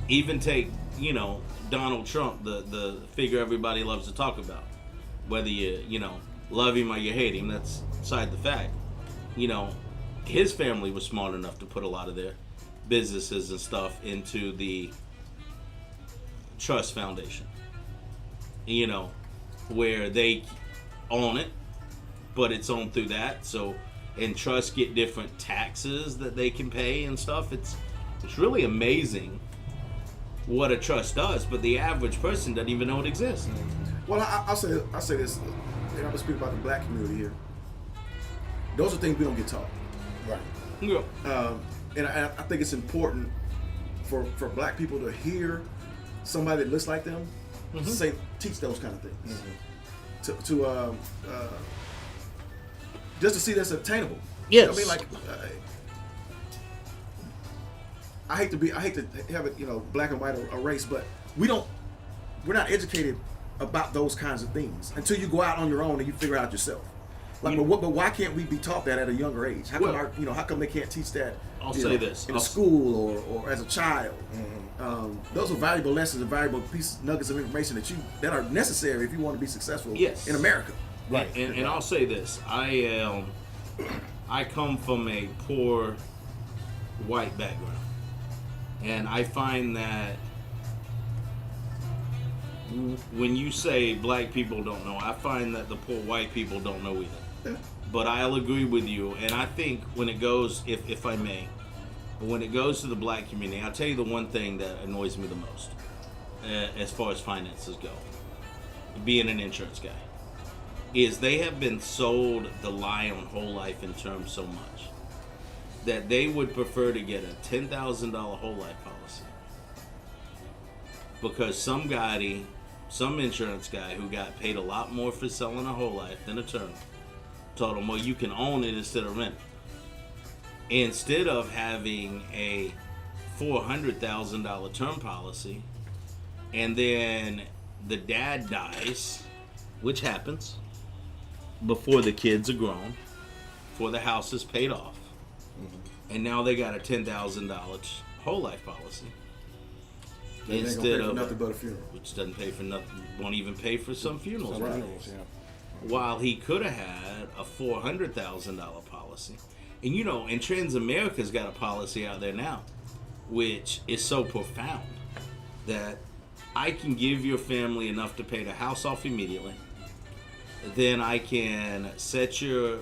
even take, you know, Donald Trump, the figure everybody loves to talk about. Whether you know, love him or you hate him, that's beside the fact. You know, his family was smart enough to put a lot of their businesses and stuff into the trust foundation. You know, where they own it, but it's owned through that. So, and trusts get different taxes that they can pay and stuff. It's really amazing what a trust does, but the average person doesn't even know it exists. Well, I'll say this, and I'm gonna speak about the black community here. Those are things we don't get taught. Right. Yeah. And I think it's important for black people to hear somebody that looks like them teach those kind of things. To just to see that's attainable. Yes. You know what I mean, like I hate to have it, you know, black and white a race, but we're not educated about those kinds of things until you go out on your own and you figure it out yourself. Like, but why can't we be taught that at a younger age? How come how come they can't teach that? I'll say this in school or as a child. Those are valuable lessons and valuable nuggets of information that are necessary if you want to be successful in America. Right. And I'll say this: I come from a poor white background, and I find that when you say black people don't know, I find that the poor white people don't know either. Yeah. But I'll agree with you, and I think when it goes, if I may, when it goes to the black community, I'll tell you the one thing that annoys me the most as far as finances go, being an insurance guy, is they have been sold the lie on whole life in terms so much that they would prefer to get a $10,000 whole life policy because some insurance guy who got paid a lot more for selling a whole life than a term told him, well, you can own it instead of rent it. Instead of having a $400,000 term policy and then the dad dies, which happens before the kids are grown, before the house is paid off, and now they got a $10,000 whole life policy. Instead of nothing but a funeral, which doesn't pay for nothing, won't even pay for some funerals. Some funerals, yeah. While he could have had a $400,000 policy, and you know, and Transamerica's got a policy out there now, which is so profound that I can give your family enough to pay the house off immediately. Then I can set your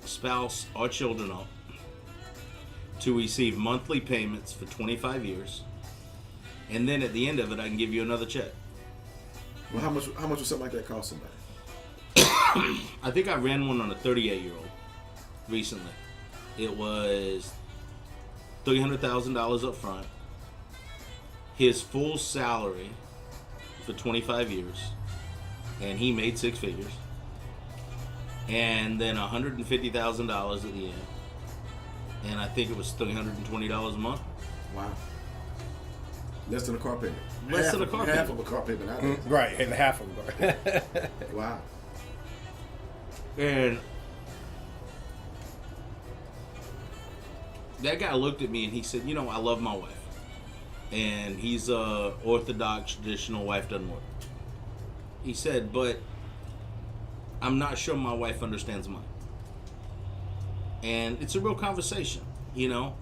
spouse or children up to receive monthly payments for 25 years. And then at the end of it, I can give you another check. Well, how much would something like that cost somebody? I think I ran one on a 38-year-old recently. It was $300,000 up front. His full salary for 25 years, and he made six figures. And then $150,000 at the end, and I think it was $320 a month. Wow. Less than a car payment. Half of a car payment out there. Right, and half of them. Wow. And that guy looked at me and he said, you know, I love my wife. And he's a orthodox, traditional wife doesn't work. He said, but I'm not sure my wife understands money. And it's a real conversation, you know?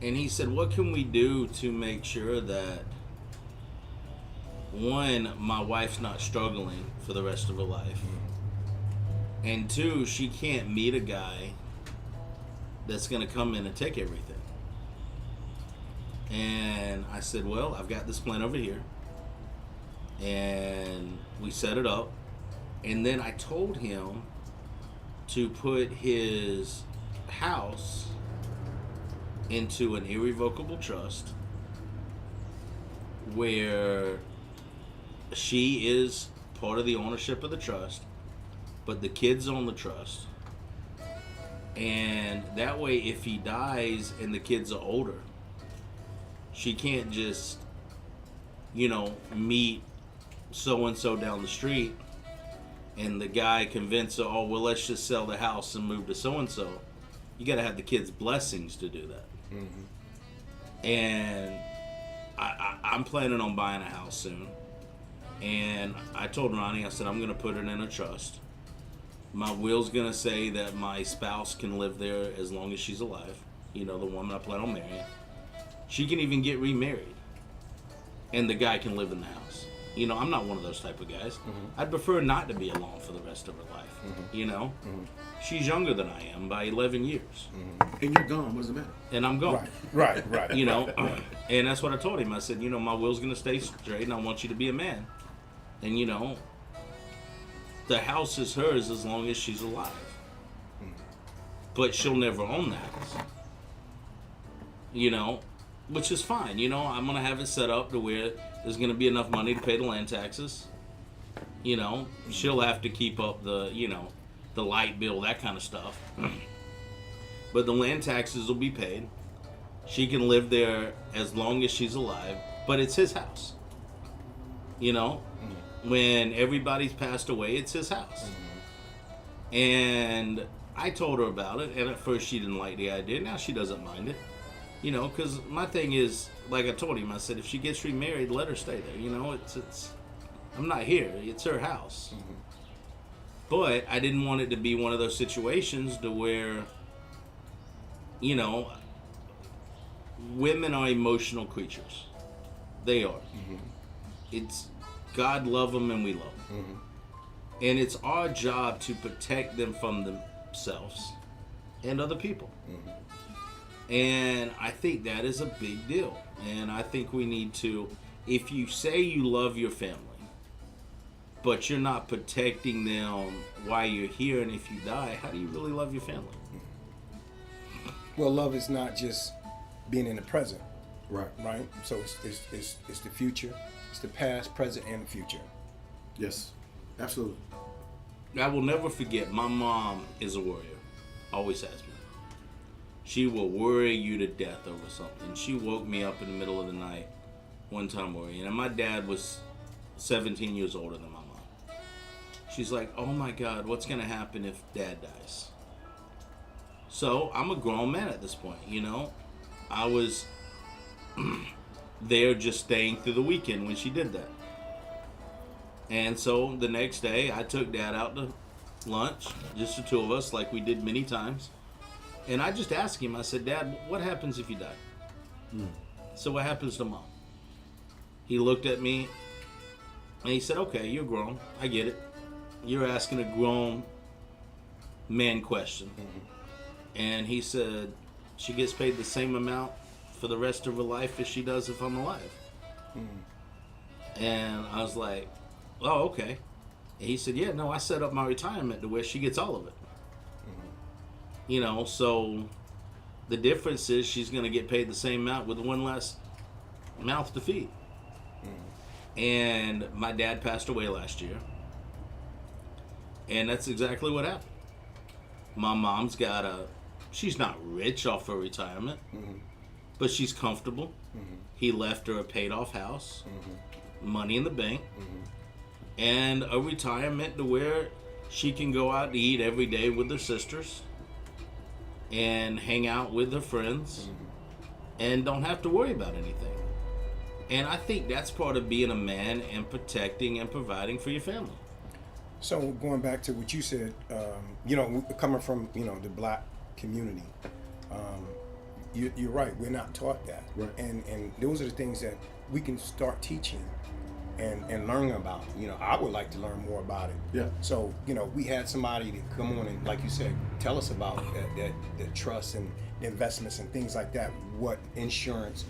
And he said, what can we do to make sure that, one, my wife's not struggling for the rest of her life, and two, she can't meet a guy that's going to come in and take everything. And I said, well, I've got this plan over here. And we set it up. And then I told him to put his house into an irrevocable trust where she is part of the ownership of the trust, but the kids own the trust. And that way, if he dies and the kids are older, she can't just, you know, meet so-and-so down the street and the guy convince her, oh, well, let's just sell the house and move to so-and-so. You got to have the kids' blessings to do that. Mm-hmm. And I'm planning on buying a house soon. And I told Ronnie, I said, I'm going to put it in a trust. My will's going to say that my spouse can live there as long as she's alive. You know, the woman I plan on marrying. She can even get remarried. And the guy can live in the house. You know, I'm not one of those type of guys. Mm-hmm. I'd prefer not to be alone for the rest of her life. Mm-hmm. You know? Mm-hmm. She's younger than I am by 11 years. Mm-hmm. And you're gone. What does it matter? And I'm gone. Right. You know? Right. And that's what I told him. I said, you know, my will's going to stay straight and I want you to be a man. And, you know, the house is hers as long as she's alive. Mm-hmm. But she'll never own the house. You know? Which is fine. You know, I'm going to have it set up to where there's going to be enough money to pay the land taxes. You know, she'll have to keep up the, you know, the light bill, that kind of stuff. But the land taxes will be paid. She can live there as long as she's alive. But it's his house. You know, when everybody's passed away, it's his house. And I told her about it. And at first she didn't like the idea. Now she doesn't mind it. You know, because my thing is, like I told him, I said, if she gets remarried, let her stay there. You know, it's I'm not here. It's her house. Mm-hmm. But I didn't want it to be one of those situations to where, you know, women are emotional creatures. They are. Mm-hmm. It's God love them and we love them. Mm-hmm. And it's our job to protect them from themselves and other people. Mm-hmm. And I think that is a big deal. And I think we need to, if you say you love your family, but you're not protecting them while you're here, and if you die, how do you really love your family? Well, love is not just being in the present. Right. Right? So it's the future. It's the past, present, and the future. Yes. Absolutely. I will never forget, my mom is a warrior. Always has been. She will worry you to death over something. She woke me up in the middle of the night one time worrying. And my dad was 17 years older than my mom. She's like, oh my God, what's going to happen if Dad dies? So I'm a grown man at this point, you know. I was there just staying through the weekend when she did that. And so the next day I took Dad out to lunch, just the two of us, like we did many times. And I just asked him, I said, Dad, what happens if you die? So what happens to Mom? He looked at me and he said, okay, you're grown. I get it. You're asking a grown man question. And he said, she gets paid the same amount for the rest of her life as she does if I'm alive. And I was like, oh, okay. And he said, yeah, no, I set up my retirement to where she gets all of it. You know, so the difference is she's going to get paid the same amount with one less mouth to feed. And my dad passed away last year. And that's exactly what happened. My mom's got she's not rich off her retirement, but she's comfortable. He left her a paid off house, money in the bank, and a retirement to where she can go out to eat every day with her sisters and hang out with her friends and don't have to worry about anything. And I think that's part of being a man and protecting and providing for your family. So going back to what you said, coming from the black community, you're right. We're not taught that, Right. And those are the things that we can start teaching and learning about. I would like to learn more about it. Yeah. So we had somebody to come on and, like you said, tell us about that trust and investments and things like that. What insurance,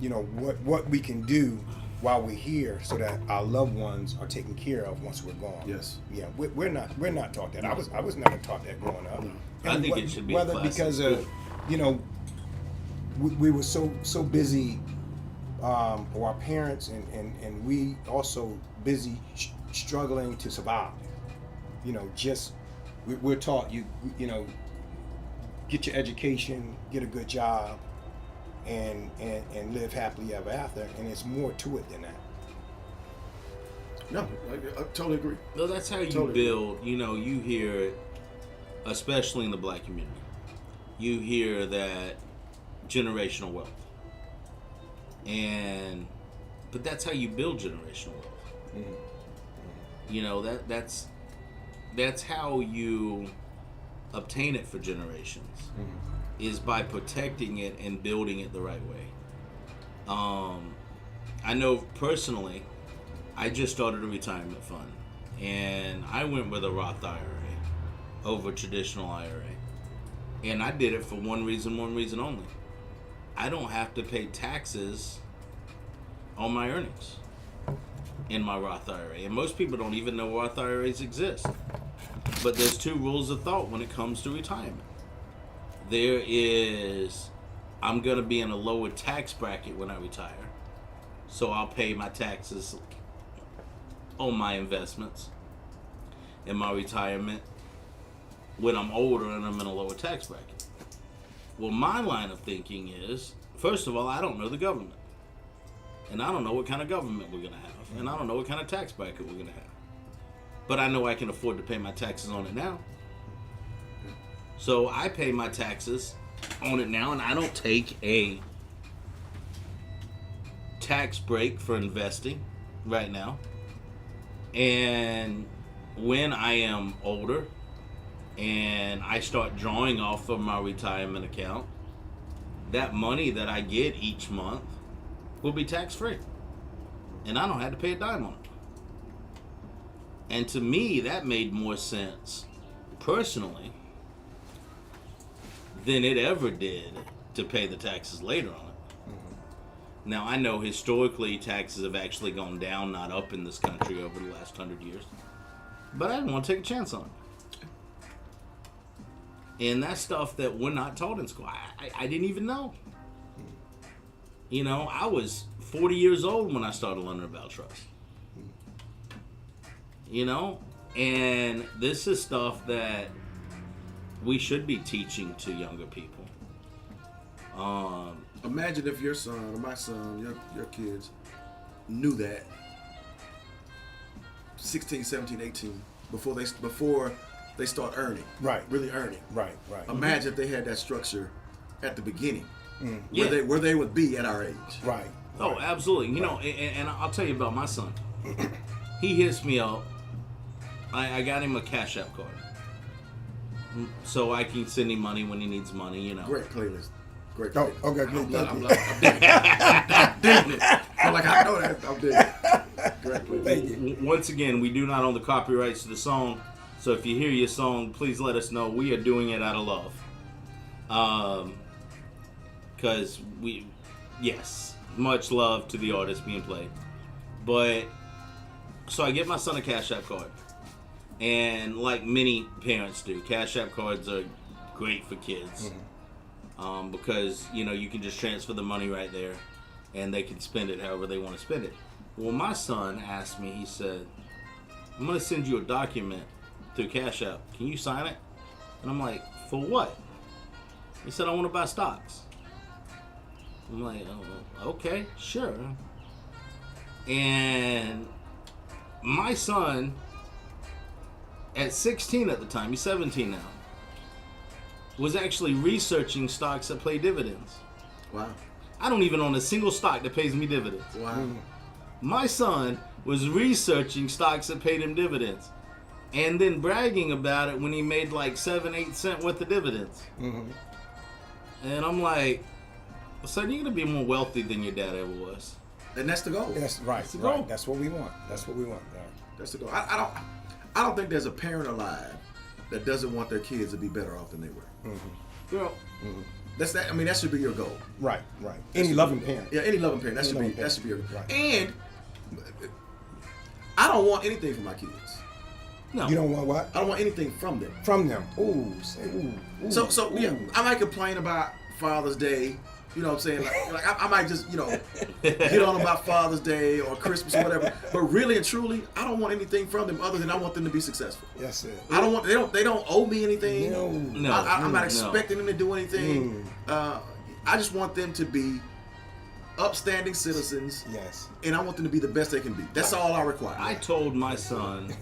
what we can do while we're here, so that our loved ones are taken care of once we're gone. Yes. Yeah, we're not taught that. I was never taught that growing up. No. I think it should be a whether class because in of school. we were so busy, or our parents and we also busy struggling to survive. We're taught get your education, get a good job, and live happily ever after, and it's more to it than that. No, I totally agree. No, that's how you Totally. build. You hear it, especially in the black community. You hear that generational wealth, but that's how you build generational wealth. Mm-hmm. That's how you obtain it for generations. Mm-hmm. Is by protecting it and building it the right way. I know personally, I just started a retirement fund, and I went with a Roth IRA over traditional IRA. And I did it for one reason only. I don't have to pay taxes on my earnings in my Roth IRA. And most people don't even know Roth IRAs exist. But there's two rules of thought when it comes to retirement. There is, I'm going to be in a lower tax bracket when I retire. So I'll pay my taxes on my investments in my retirement when I'm older and I'm in a lower tax bracket. Well, my line of thinking is, first of all, I don't know the government. And I don't know what kind of government we're going to have. And I don't know what kind of tax bracket we're going to have. But I know I can afford to pay my taxes on it now. So I pay my taxes on it now, and I don't take a tax break for investing right now. And when I am older and I start drawing off of my retirement account, that money that I get each month will be tax-free. And I don't have to pay a dime on it. And to me, that made more sense personally than it ever did to pay the taxes later on it. Mm-hmm. Now, I know historically taxes have actually gone down, not up in this country over the last 100 years. But I didn't want to take a chance on it. And that's stuff that we're not taught in school. I didn't even know. I was 40 years old when I started learning about trust. And this is stuff that we should be teaching to younger people. Imagine if your son or my son, your kids, knew that 16, 17, 18 before they start earning. Right. Really earning. Right. Imagine if they had that structure at the beginning, Yeah. where they would be at our age. Right. Oh, absolutely. And I'll tell you about my son. He hits me up. I got him a Cash App card, so I can send him money when he needs money. Great playlist. Great. Oh, playlist. okay, good. Thank you. I'm digging it. I'm like, I know that. I'm digging it. Great playlist. Thank you. Once again, we do not own the copyrights to the song, so if you hear your song, please let us know. We are doing it out of love. Because much love to the artist being played. But, so I get my son a Cash App card. And like many parents do, Cash App cards are great for kids. Mm-hmm. Because, you can just transfer the money right there and they can spend it however they want to spend it. Well, my son asked me, he said, I'm going to send you a document through Cash App. Can you sign it? And I'm like, for what? He said, I want to buy stocks. I'm like, oh, okay, sure. And my son, at 16 at the time, he's 17 now, was actually researching stocks that pay dividends. Wow. I don't even own a single stock that pays me dividends. Wow. My son was researching stocks that paid him dividends. and then bragging about it when he made like 7-8 cents worth of dividends. Mm-hmm. And I'm like, son, you're gonna be more wealthy than your dad ever was. And that's the goal. That's right. the goal. Right. That's what we want. That's what we want. Yeah. That's the goal. I don't think there's a parent alive that doesn't want their kids to be better off than they were. Girl, That's that. I mean, that should be your goal. Right. Right. Any loving parent. Yeah, any loving parent. That should be your goal. Right. And I don't want anything from my kids. no. You don't want what? I don't want anything from them. From them. Ooh. Say, ooh. So yeah, I might complain about Father's Day. You know what I'm saying? Like I might just, get on about Father's Day or Christmas or whatever. But really and truly, I don't want anything from them other than I want them to be successful. That's it. I don't want they don't owe me anything. No. I'm not expecting them to do anything. I just want them to be upstanding citizens. Yes. And I want them to be the best they can be. That's all I require. I told my son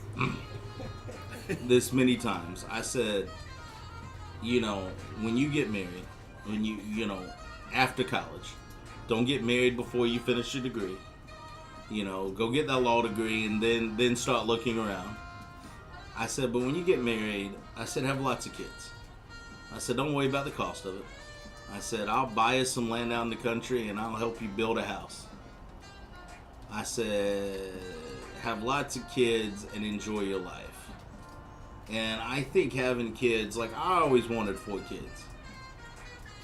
this many times. I said, when you get married, when after college, don't get married before you finish your degree. Go get that law degree and then start looking around. I said, but when you get married, I said, have lots of kids. I said, don't worry about the cost of it. I said, I'll buy you some land out in the country and I'll help you build a house. I said, have lots of kids and enjoy your life. And I think having kids, like I always wanted 4 kids.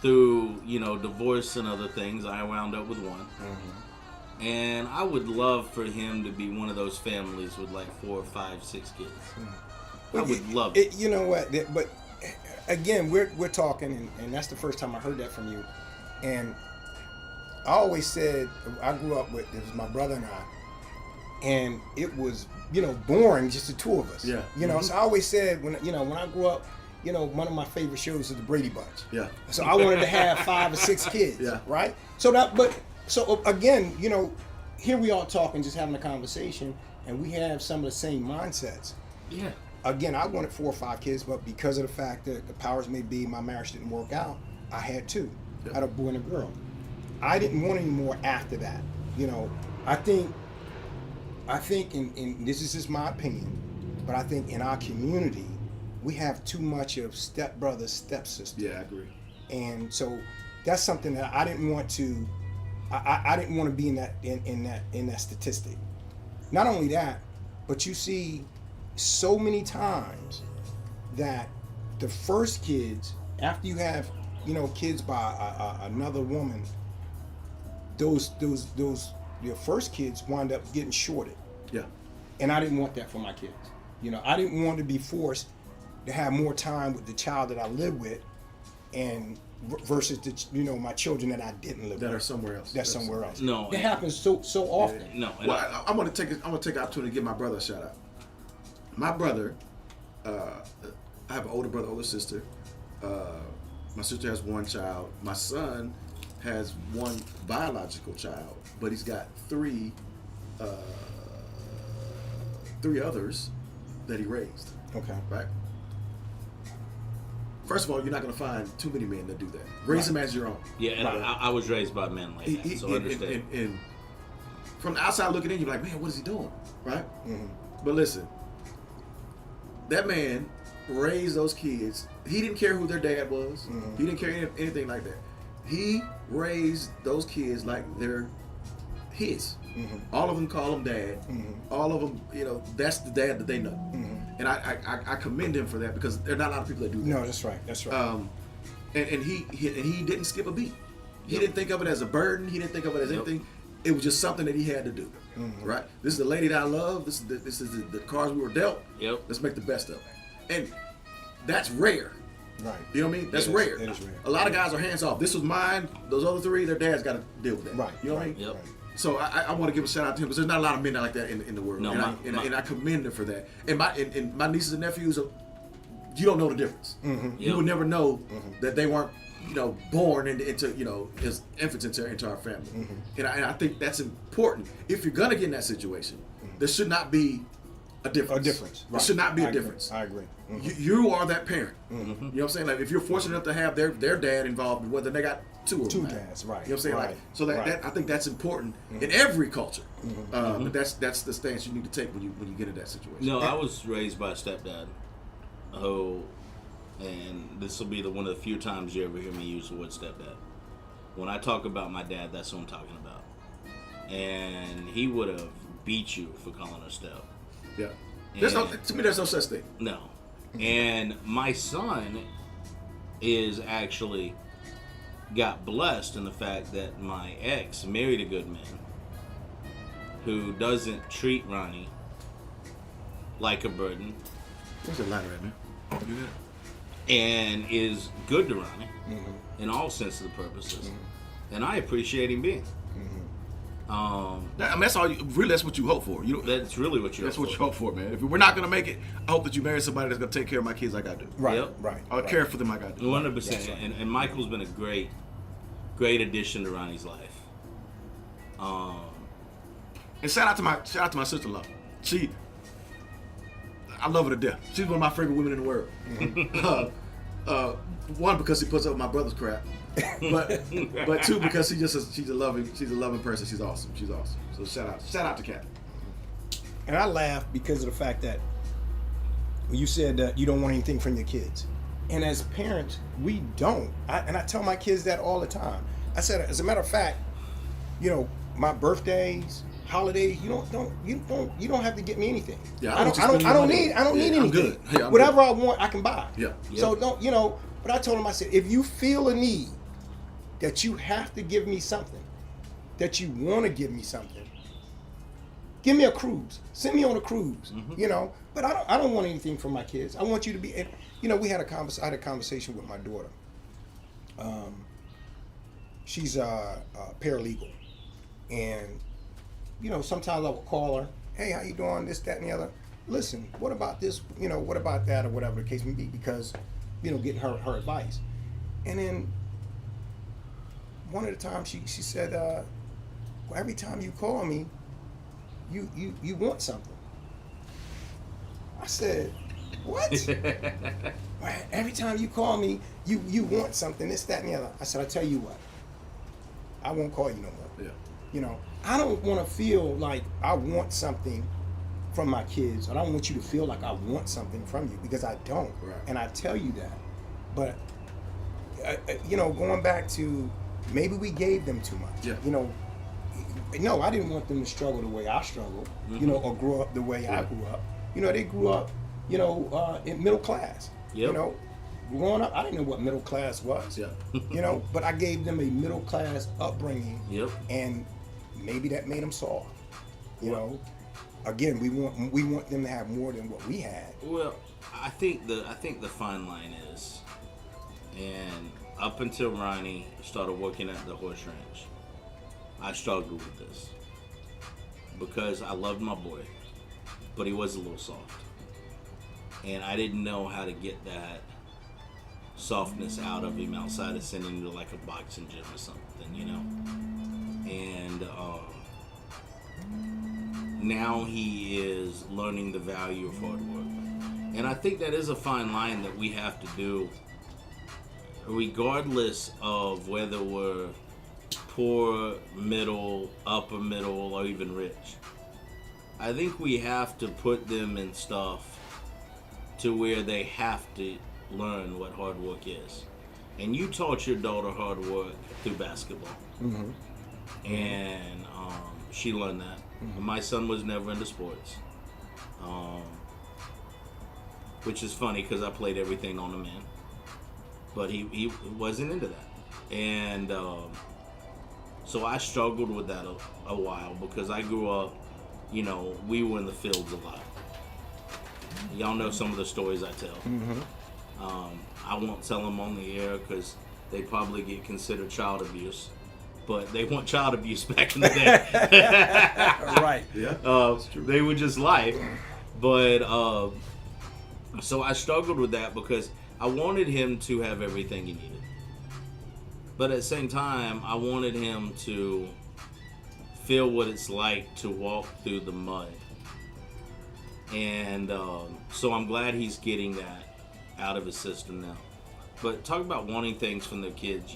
Through, divorce and other things, I wound up with one. Mm-hmm. And I would love for him to be one of those families with like 4, 5, 6 kids. I would love it. You know what? But again, we're talking, and that's the first time I heard that from you. And I always said, I grew up with, it was my brother and I, and it was, boring, just the two of us. Yeah. So I always said, when I grew up, one of my favorite shows is the Brady Bunch. Yeah. So I wanted to have 5 or 6 kids. Yeah. Right? So again, here we are talking, just having a conversation, and we have some of the same mindsets. Yeah. Again, I wanted 4 or 5 kids, but because of the fact that the powers may be, my marriage didn't work out, I had 2. Yeah. I had a boy and a girl. I didn't want any more after that. I think, and this is just my opinion, but I think in our community, we have too much of stepbrother, stepsister. Yeah, I agree. And so that's something that I didn't want to. I didn't want to be in that statistic. Not only that, but you see so many times that the first kids, after you have kids by another woman, those your first kids wind up getting shorted. Yeah. And I didn't want that for my kids. I didn't want to be forced to have more time with the child that I live with, and versus my children that I didn't live with. That are somewhere else. That's somewhere else. No, it happens so often. No. Well, I'm gonna take the opportunity to give my brother a shout out. My brother, I have an older brother, older sister. My sister has 1 child. My son has 1 biological child, but he's got 3 others that he raised. Okay. Right. First of all, you're not going to find too many men that do that. Raise them as your own. Yeah, and I was raised by men like that, so understand. And from the outside looking in, you're like, man, what is he doing? Right? Mm-hmm. But listen, that man raised those kids. He didn't care who their dad was. Mm-hmm. He didn't care anything like that. He raised those kids like they're his. Mm-hmm. All of them call him dad. Mm-hmm. All of them, that's the dad that they know. Mm-hmm. And I commend him for that, because there are not a lot of people that do that. No, that's right. That's right. And he didn't skip a beat. He didn't think of it as a burden. He didn't think of it as anything. It was just something that he had to do. Mm-hmm. Right? This is the lady that I love. This is the cards we were dealt. Yep. Let's make the best of it. And that's rare. Right. You know what I mean? That's rare. It is rare. A lot of guys are hands off. This was mine. Those other 3, their dads got to deal with that. Right. You know what I mean? Yep. Right. So I want to give a shout out to him, because there's not a lot of men like that in the world. No, and I commend him for that. And my nieces and nephews, you don't know the difference. Mm-hmm. You would never know that they weren't, born into as infants into our family. Mm-hmm. And I think that's important. If you're gonna get in that situation, there should not be a difference. A difference. There Right. should not be I a difference. Agree. I agree. Mm-hmm. You are that parent. Mm-hmm. You know what I'm saying? Like, if you're fortunate enough to have their dad involved, whether they got two of Two them have. dads, right, You know what I'm saying? right, Like, so that, right. that I think that's important in every culture. But that's the stance you need to take when you get in that situation. No, I was raised by a stepdad. Oh, and this will be one of the few times you ever hear me use the word stepdad. When I talk about my dad, that's what I'm talking about. And he would have beat you for calling her step. Yeah. To me, there's no such thing. No. And my son is actually got blessed in the fact that my ex married a good man who doesn't treat Ronnie like a burden. What's the lighter at, man? You good? And is good to Ronnie in all sense of the purposes. And I appreciate him being. I mean, that's all. That's what you hope for. That's really what you That's hope what you for. hope for, man. If we're not gonna make it, I hope that you marry somebody that's gonna take care of my kids like I do. Right, Yep. right. I'll care for them like I do. 100%. That's right. And Michael's been a great addition to Ronnie's life. And shout out to my sister-in-law. I love her to death. She's one of my favorite women in the world. One, because she puts up with my brother's crap, but two, because she's a loving person. She's awesome. So shout out to Kat. And I laugh because of the fact that you said that you don't want anything from your kids. And as parents, we don't. And I tell my kids that all the time. I said, as a matter of fact, my birthdays, holidays, you don't have to get me anything. Yeah, I don't need anything. I'm good. Yeah, I'm Whatever good. I want, I can buy. Yeah. So don't. But I told him, I said, if you feel a need that you have to give me something, that you want to give me something, give me a cruise. Send me on a cruise. But I don't want anything from my kids. I want you to be. And, I had a conversation with my daughter. She's a paralegal, and sometimes I would call her. Hey, how you doing? This, that, and the other. Listen, what about this? What about that, or whatever the case may be, because getting her advice. And then one of the times she said, well, every time you call me, you want something. I said, what? Well, every time you call me, you want something, this, that, and the other. I said, I tell you what, I won't call you no more. Yeah. I don't want to feel like I want something from my kids. I don't want you to feel like I want something from you, because I don't. Right. And I tell you that. But, going back to maybe we gave them too much. Yeah. No, I didn't want them to struggle the way I struggled, or grow up the way I grew up. They grew up, in middle class. Yep. Growing up, I didn't know what middle class was. Yeah. But I gave them a middle class upbringing. Yep. And maybe that made them soft. Again, we want them to have more than what we had. Well, I think the fine line is, and up until Ronnie started working at the horse ranch, I struggled with this because I loved my boy, but he was a little soft, and I didn't know how to get that softness out of him outside of sending him to like a boxing gym or something, and now he is learning the value of hard work. And I think that is a fine line that we have to do, regardless of whether we're poor, middle, upper middle, or even rich. I think we have to put them in stuff to where they have to learn what hard work is. And you taught your daughter hard work through basketball. And she learned that. My son was never into sports, which is funny because I played everything on the man, but he wasn't into that. And so I struggled with that a while because I grew up, we were in the fields a lot. Y'all know some of the stories I tell. I won't tell them on the air because they probably get considered child abuse. But they weren't child abuse back in the day. Right. Yeah. They were just life. But so I struggled with that because I wanted him to have everything he needed. But at the same time, I wanted him to feel what it's like to walk through the mud. And so I'm glad he's getting that out of his system now. But talk about wanting things from the kids.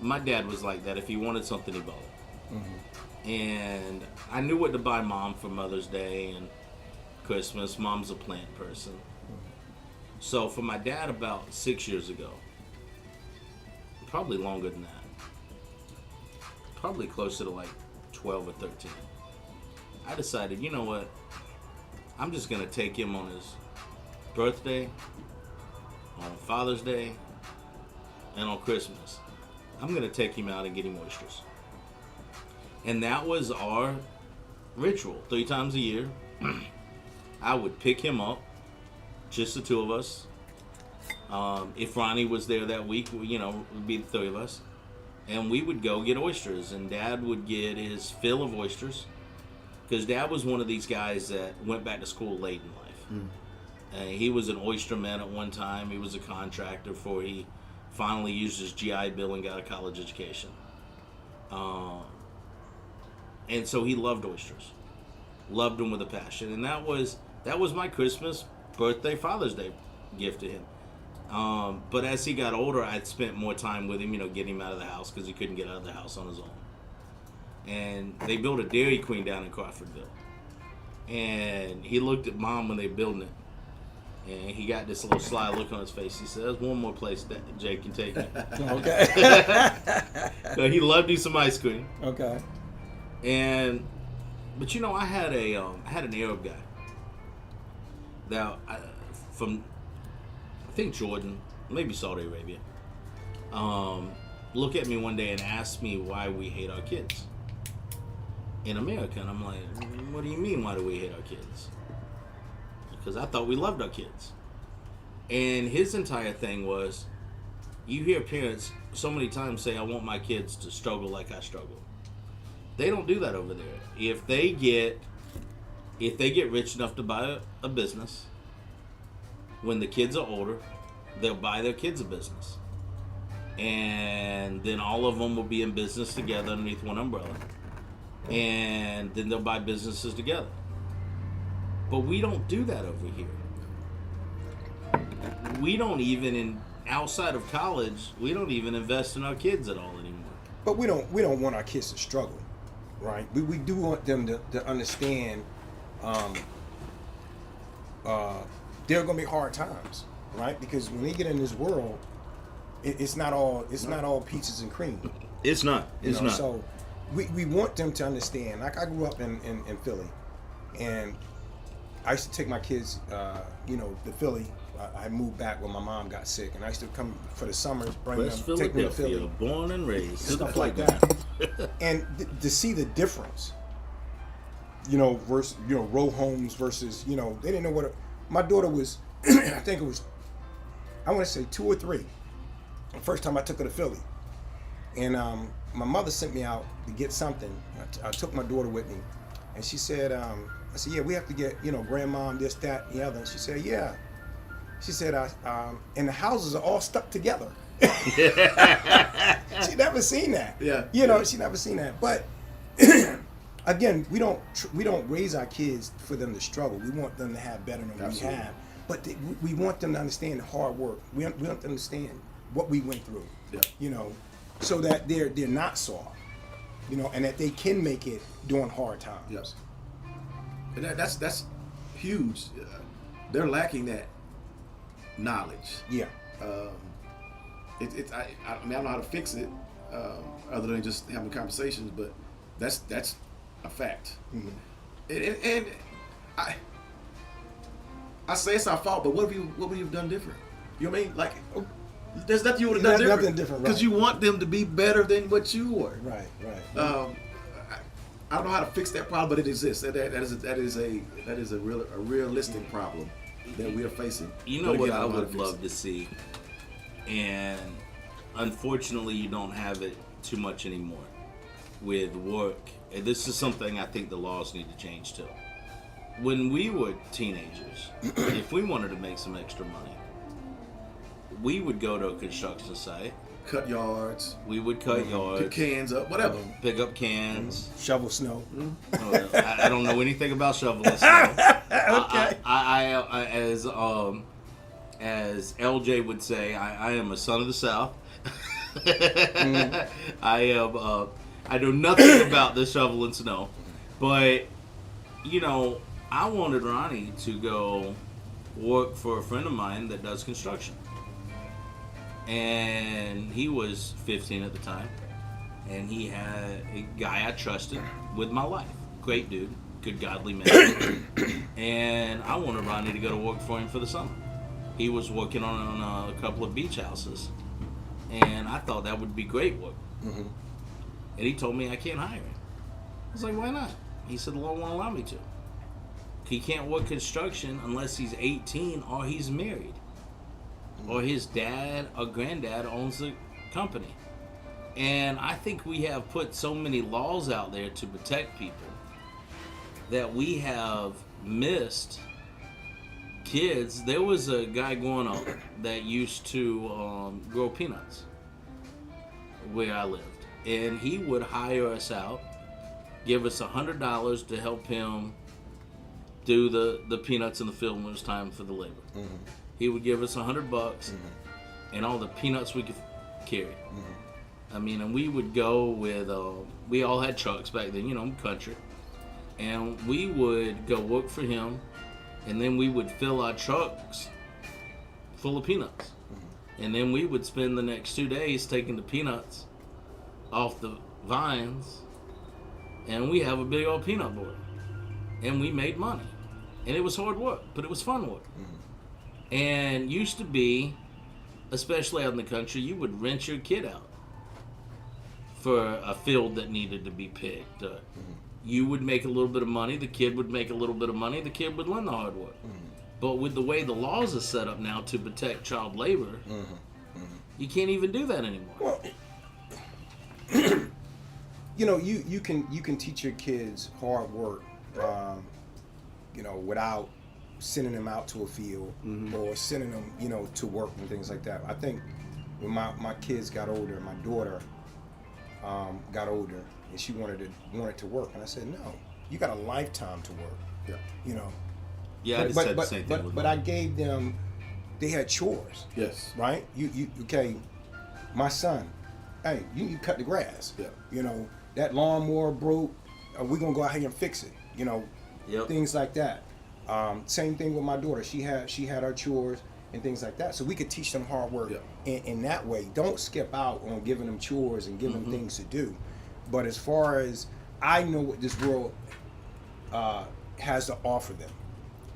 my dad was like that. If he wanted something, he bought it. Mm-hmm. And I knew what to buy Mom for Mother's Day and Christmas. Mom's a plant person. So for my dad, about 6 years ago, probably longer than that, probably closer to like 12 or 13, I decided, you know what, I'm just going to take him on his birthday, on Father's Day, and on Christmas. I'm going to take him out and get him oysters. And that was our ritual. 3 times a year, I would pick him up, just the 2 of us. If Ronnie was there that week, you know, it would be the 3 of us. And we would go get oysters. And Dad would get his fill of oysters. Because Dad was one of these guys that went back to school late in life. He was an oysterman at one time. He was a contractor before he finally used his GI Bill and got a college education. And so he loved oysters. Loved them with a passion. And that was my Christmas, birthday, Father's Day gift to him. But as he got older, I'd spent more time with him, you know, getting him out of the house because he couldn't get out of the house on his own. And they built a Dairy Queen down in Crawfordville. And he looked at Mom when they were building it. And he got this little sly look on his face. He said, "There's one more place that Jay can take me." Okay. So he loved you some ice cream. Okay. But you know, I had an Arab guy that from I think Jordan, maybe Saudi Arabia, look at me one day and ask me why we hate our kids in America, and I'm like, "What do you mean? Why do we hate our kids?" Because I thought we loved our kids. And his entire thing was, you hear parents so many times say, "I want my kids to struggle like I struggle." They don't do that over there. If they get rich enough to buy a business, when the kids are older, they'll buy their kids a business. And then all of them will be in business together underneath one umbrella. And then they'll buy businesses together. But we don't do that over here. We don't even, outside of college, we don't even invest in our kids at all anymore. But we don't want our kids to struggle, right? We do want them to understand there are going to be hard times, right? Because when they get in this world, it's not all peaches and cream. It's not. It's not. So we want them to understand. Like, I grew up in Philly, and I used to take my kids, to Philly. I moved back when my mom got sick, and I used to come for the summers, bring West them, take them to Philadelphia, Philly, born and raised, stuff like that. And to see the difference, versus row homes versus, they didn't know what. My daughter was, I think it was, I want to say 2 or 3. The first time I took her to Philly, and my mother sent me out to get something. I took my daughter with me, and she said, I said, "Yeah, we have to get, grandmom this, that, and the other." And she said, "Yeah." She said, and the houses are all stuck together. She never seen that. Yeah. She never seen that. But again, we don't raise our kids for them to struggle. We want them to have better than Absolutely. we have. But we want them to understand the hard work. We want them to understand what we went through. Yeah. So that they're not soft. And that they can make it during hard times. Yes. And that's huge. They're lacking that knowledge. Yeah. I don't know how to fix it, other than just having conversations. But that's a fact. Mm-hmm. And I say it's our fault, but what would you have done different? You know what I mean? Like, there's nothing you would have done different. Nothing different, Because right. you want them to be better than what you were. Right. I don't know how to fix that problem, but it exists. That is a realistic problem that we are facing. You know But what again, I don't know how would fix love it. to see, and unfortunately you don't have it too much anymore with work. And this is something I think the laws need to change too. When we were teenagers, if we wanted to make some extra money, we would go to a construction site. Cut yards, We would cut yards, pick cans up, whatever. pick up cans. Shovel snow. I don't know anything about shoveling snow. Okay. I as LJ would say, I am a son of the South. I am. I know nothing about the shovel and snow, but you know, I wanted Ronnie to go work for a friend of mine that does construction, and he was 15 at the time, and he had a guy I trusted with my life. Great dude, good godly man, and I wanted Ronnie to go to work for him for the summer. He was working on a couple of beach houses, and I thought that would be great work. Mm-hmm. And he told me I can't hire him. I was like, why not? He said the Lord won't allow me to. He can't work construction unless he's 18 or he's married. Or his dad or granddad owns the company. And I think we have put so many laws out there to protect people that we have missed kids. There was a guy growing up that used to grow peanuts where I lived. And he would hire us out, give us $100 to help him do the peanuts in the field when it was time for the labor. Mm-hmm. He would give us $100 and all the peanuts we could carry. Mm-hmm. I mean, and we would go with, we all had trucks back then, you know, country. And we would go work for him, and then we would fill our trucks full of peanuts. Mm-hmm. And then we would spend the next 2 days taking the peanuts off the vines, and we have a big old peanut board, and we made money, and it was hard work, but it was fun work. Mm-hmm. And used to be, especially out in the country, you would rent your kid out for a field that needed to be picked. You would make a little bit of money, the kid would make a little bit of money, the kid would learn the hard work. Mm-hmm. But with the way the laws are set up now to protect child labor, you can't even do that anymore. Well, you know, you can teach your kids hard work, you know, without sending them out to a field or sending them, you know, to work and things like that. I think when my kids got older, my daughter got older, and she wanted to work, and I said, no, you got a lifetime to work. Yeah. You know. Yeah, I just said the same thing. But I gave them, they had chores. Yes. Right. You okay? My son. Hey, you need to cut the grass. Yeah. You know, that lawnmower broke. We're going to go out here and fix it. You know, things like that. Same thing with my daughter. She had her chores and things like that. So we could teach them hard work in that way. Don't skip out on giving them chores and giving them things to do. But as far as I know what this world has to offer them,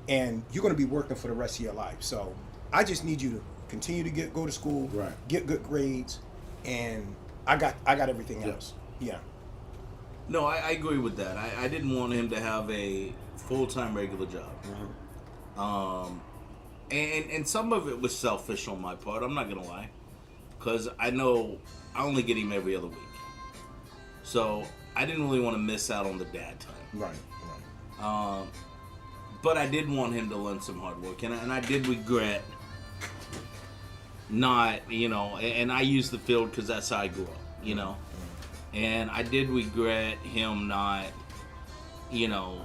and you're going to be working for the rest of your life. So I just need you to continue to go to school, get good grades, and I got everything else. Yeah. No, I agree with that. I didn't want him to have a full-time regular job. And some of it was selfish on my part. I'm not gonna lie, because I know I only get him every other week, so I didn't really want to miss out on the dad time. Right. But I did want him to learn some hard work, and I did regret not, you know, and I use the field because that's how I grew up, you know, and I did regret him not, you know,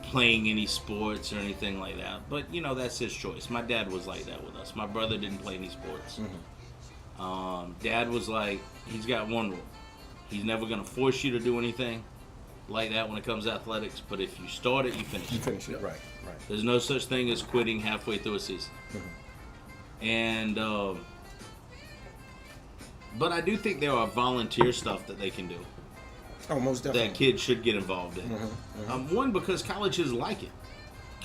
playing any sports or anything like that. But, you know, that's his choice. My dad was like that with us. My brother didn't play any sports. Dad was like, he's got one rule. He's never going to force you to do anything like that when it comes to athletics, but if you start it, you finish it. You finish it, right. There's no such thing as quitting halfway through a season. And, but I do think there are volunteer stuff that they can do. Oh, most definitely. That kids should get involved in. One, because colleges like it.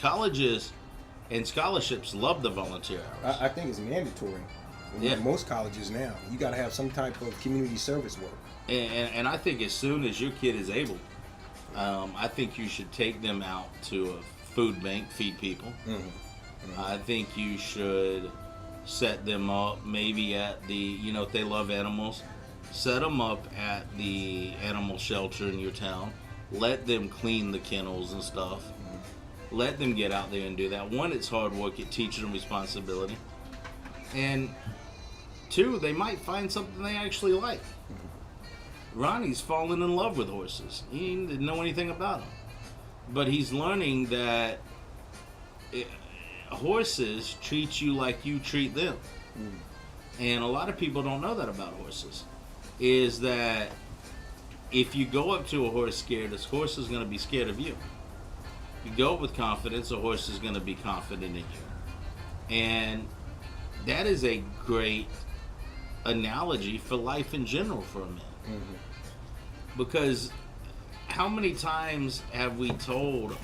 Colleges and scholarships love the volunteer hours. I think it's mandatory. Most colleges now, you got to have some type of community service work. And I think as soon as your kid is able, I think you should take them out to a food bank, feed people. I think you should set them up maybe at the, you know, if they love animals, set them up at the animal shelter in your town. Let them clean the kennels and stuff. Let them get out there and do that. One, it's hard work. It teaches them responsibility. And two, they might find something they actually like. Ronnie's fallen in love with horses. He didn't know anything about them. But he's learning that horses treat you like you treat them. and a lot of people don't know that about horses, is that if you go up to a horse scared, this horse is going to be scared of you. You go with confidence, a horse is going to be confident in you. And that is a great analogy for life in general for a man. Mm-hmm. Because how many times have we told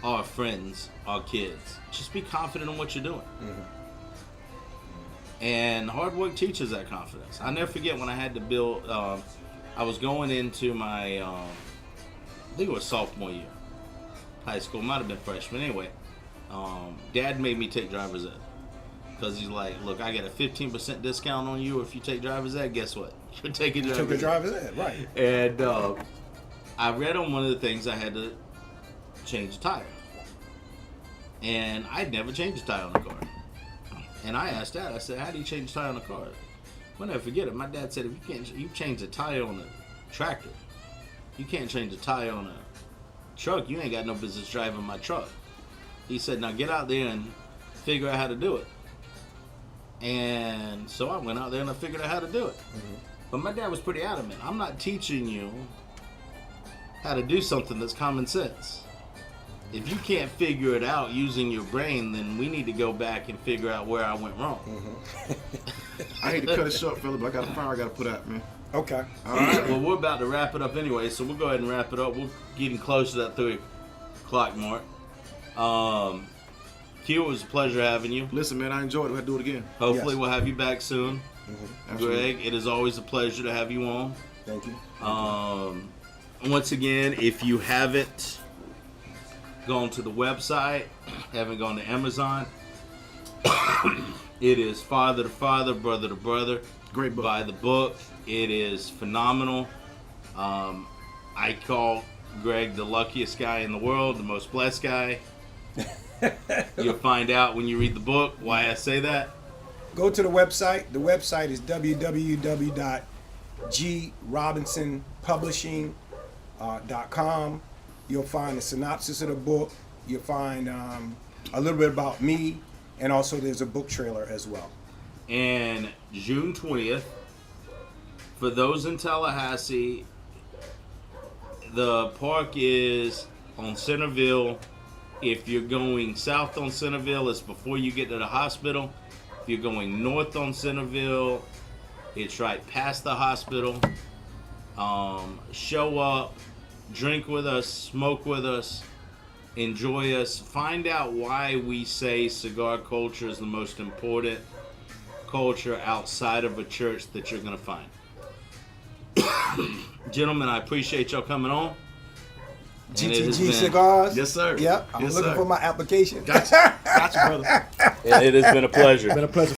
our friends, our kids, just be confident in what you're doing? Mm-hmm. And hard work teaches that confidence. I'll never forget when I had to build, I was going into my, I think it was sophomore year, high school, might have been freshman. Anyway, Dad made me take driver's ed. Because he's like, look, I get a 15% discount on you if you take driver's ed. Guess what? You're taking driver's ed. Right. And I read on one of the things I had to change the tire. And I'd never changed a tire on a car. And I asked Dad, I said, how do you change a tire on a car? I'll never forget it. My dad said, if you change a tire on a tractor, you can't change a tire on a truck. You ain't got no business driving my truck. He said, now get out there and figure out how to do it. And so I went out there and I figured out how to do it. Mm-hmm. But my dad was pretty adamant. I'm not teaching you how to do something that's common sense. If you can't figure it out using your brain, then we need to go back and figure out where I went wrong. Mm-hmm. I hate to cut it short, fella, but I got a fire I got to put out, man. Okay. All right. Well, we're about to wrap it up anyway, so we'll go ahead and wrap it up. We're getting close to that 3 o'clock mark. Q, it was a pleasure having you. Listen, man, I enjoyed it. We'll have to do it again. Hopefully Yes. we'll have you back soon. Mm-hmm. Greg, it is always a pleasure to have you on. Thank you. Once again, if you haven't gone to the website, haven't gone to Amazon, it is Father to Father, Brother to Brother. Great book. By the book. It is phenomenal. I call Greg the luckiest guy in the world, the most blessed guy. You'll find out when you read the book why I say that. Go to the website. The website is www.grobinsonpublishing.com. You'll find a synopsis of the book. You'll find a little bit about me, and also there's a book trailer as well. And June 20th, for those in Tallahassee, the park is on Centerville. If you're going south on Centerville, it's before you get to the hospital. If you're going north on Centerville, it's right past the hospital. Show up, drink with us, smoke with us, enjoy us. Find out why we say cigar culture is the most important culture outside of a church that you're going to find. Gentlemen, I appreciate y'all coming on. GTG Cigars. Yes, sir. Yep. I'm Yes, looking sir. for my application. Gotcha, brother. It has been a pleasure. Been a pleasure.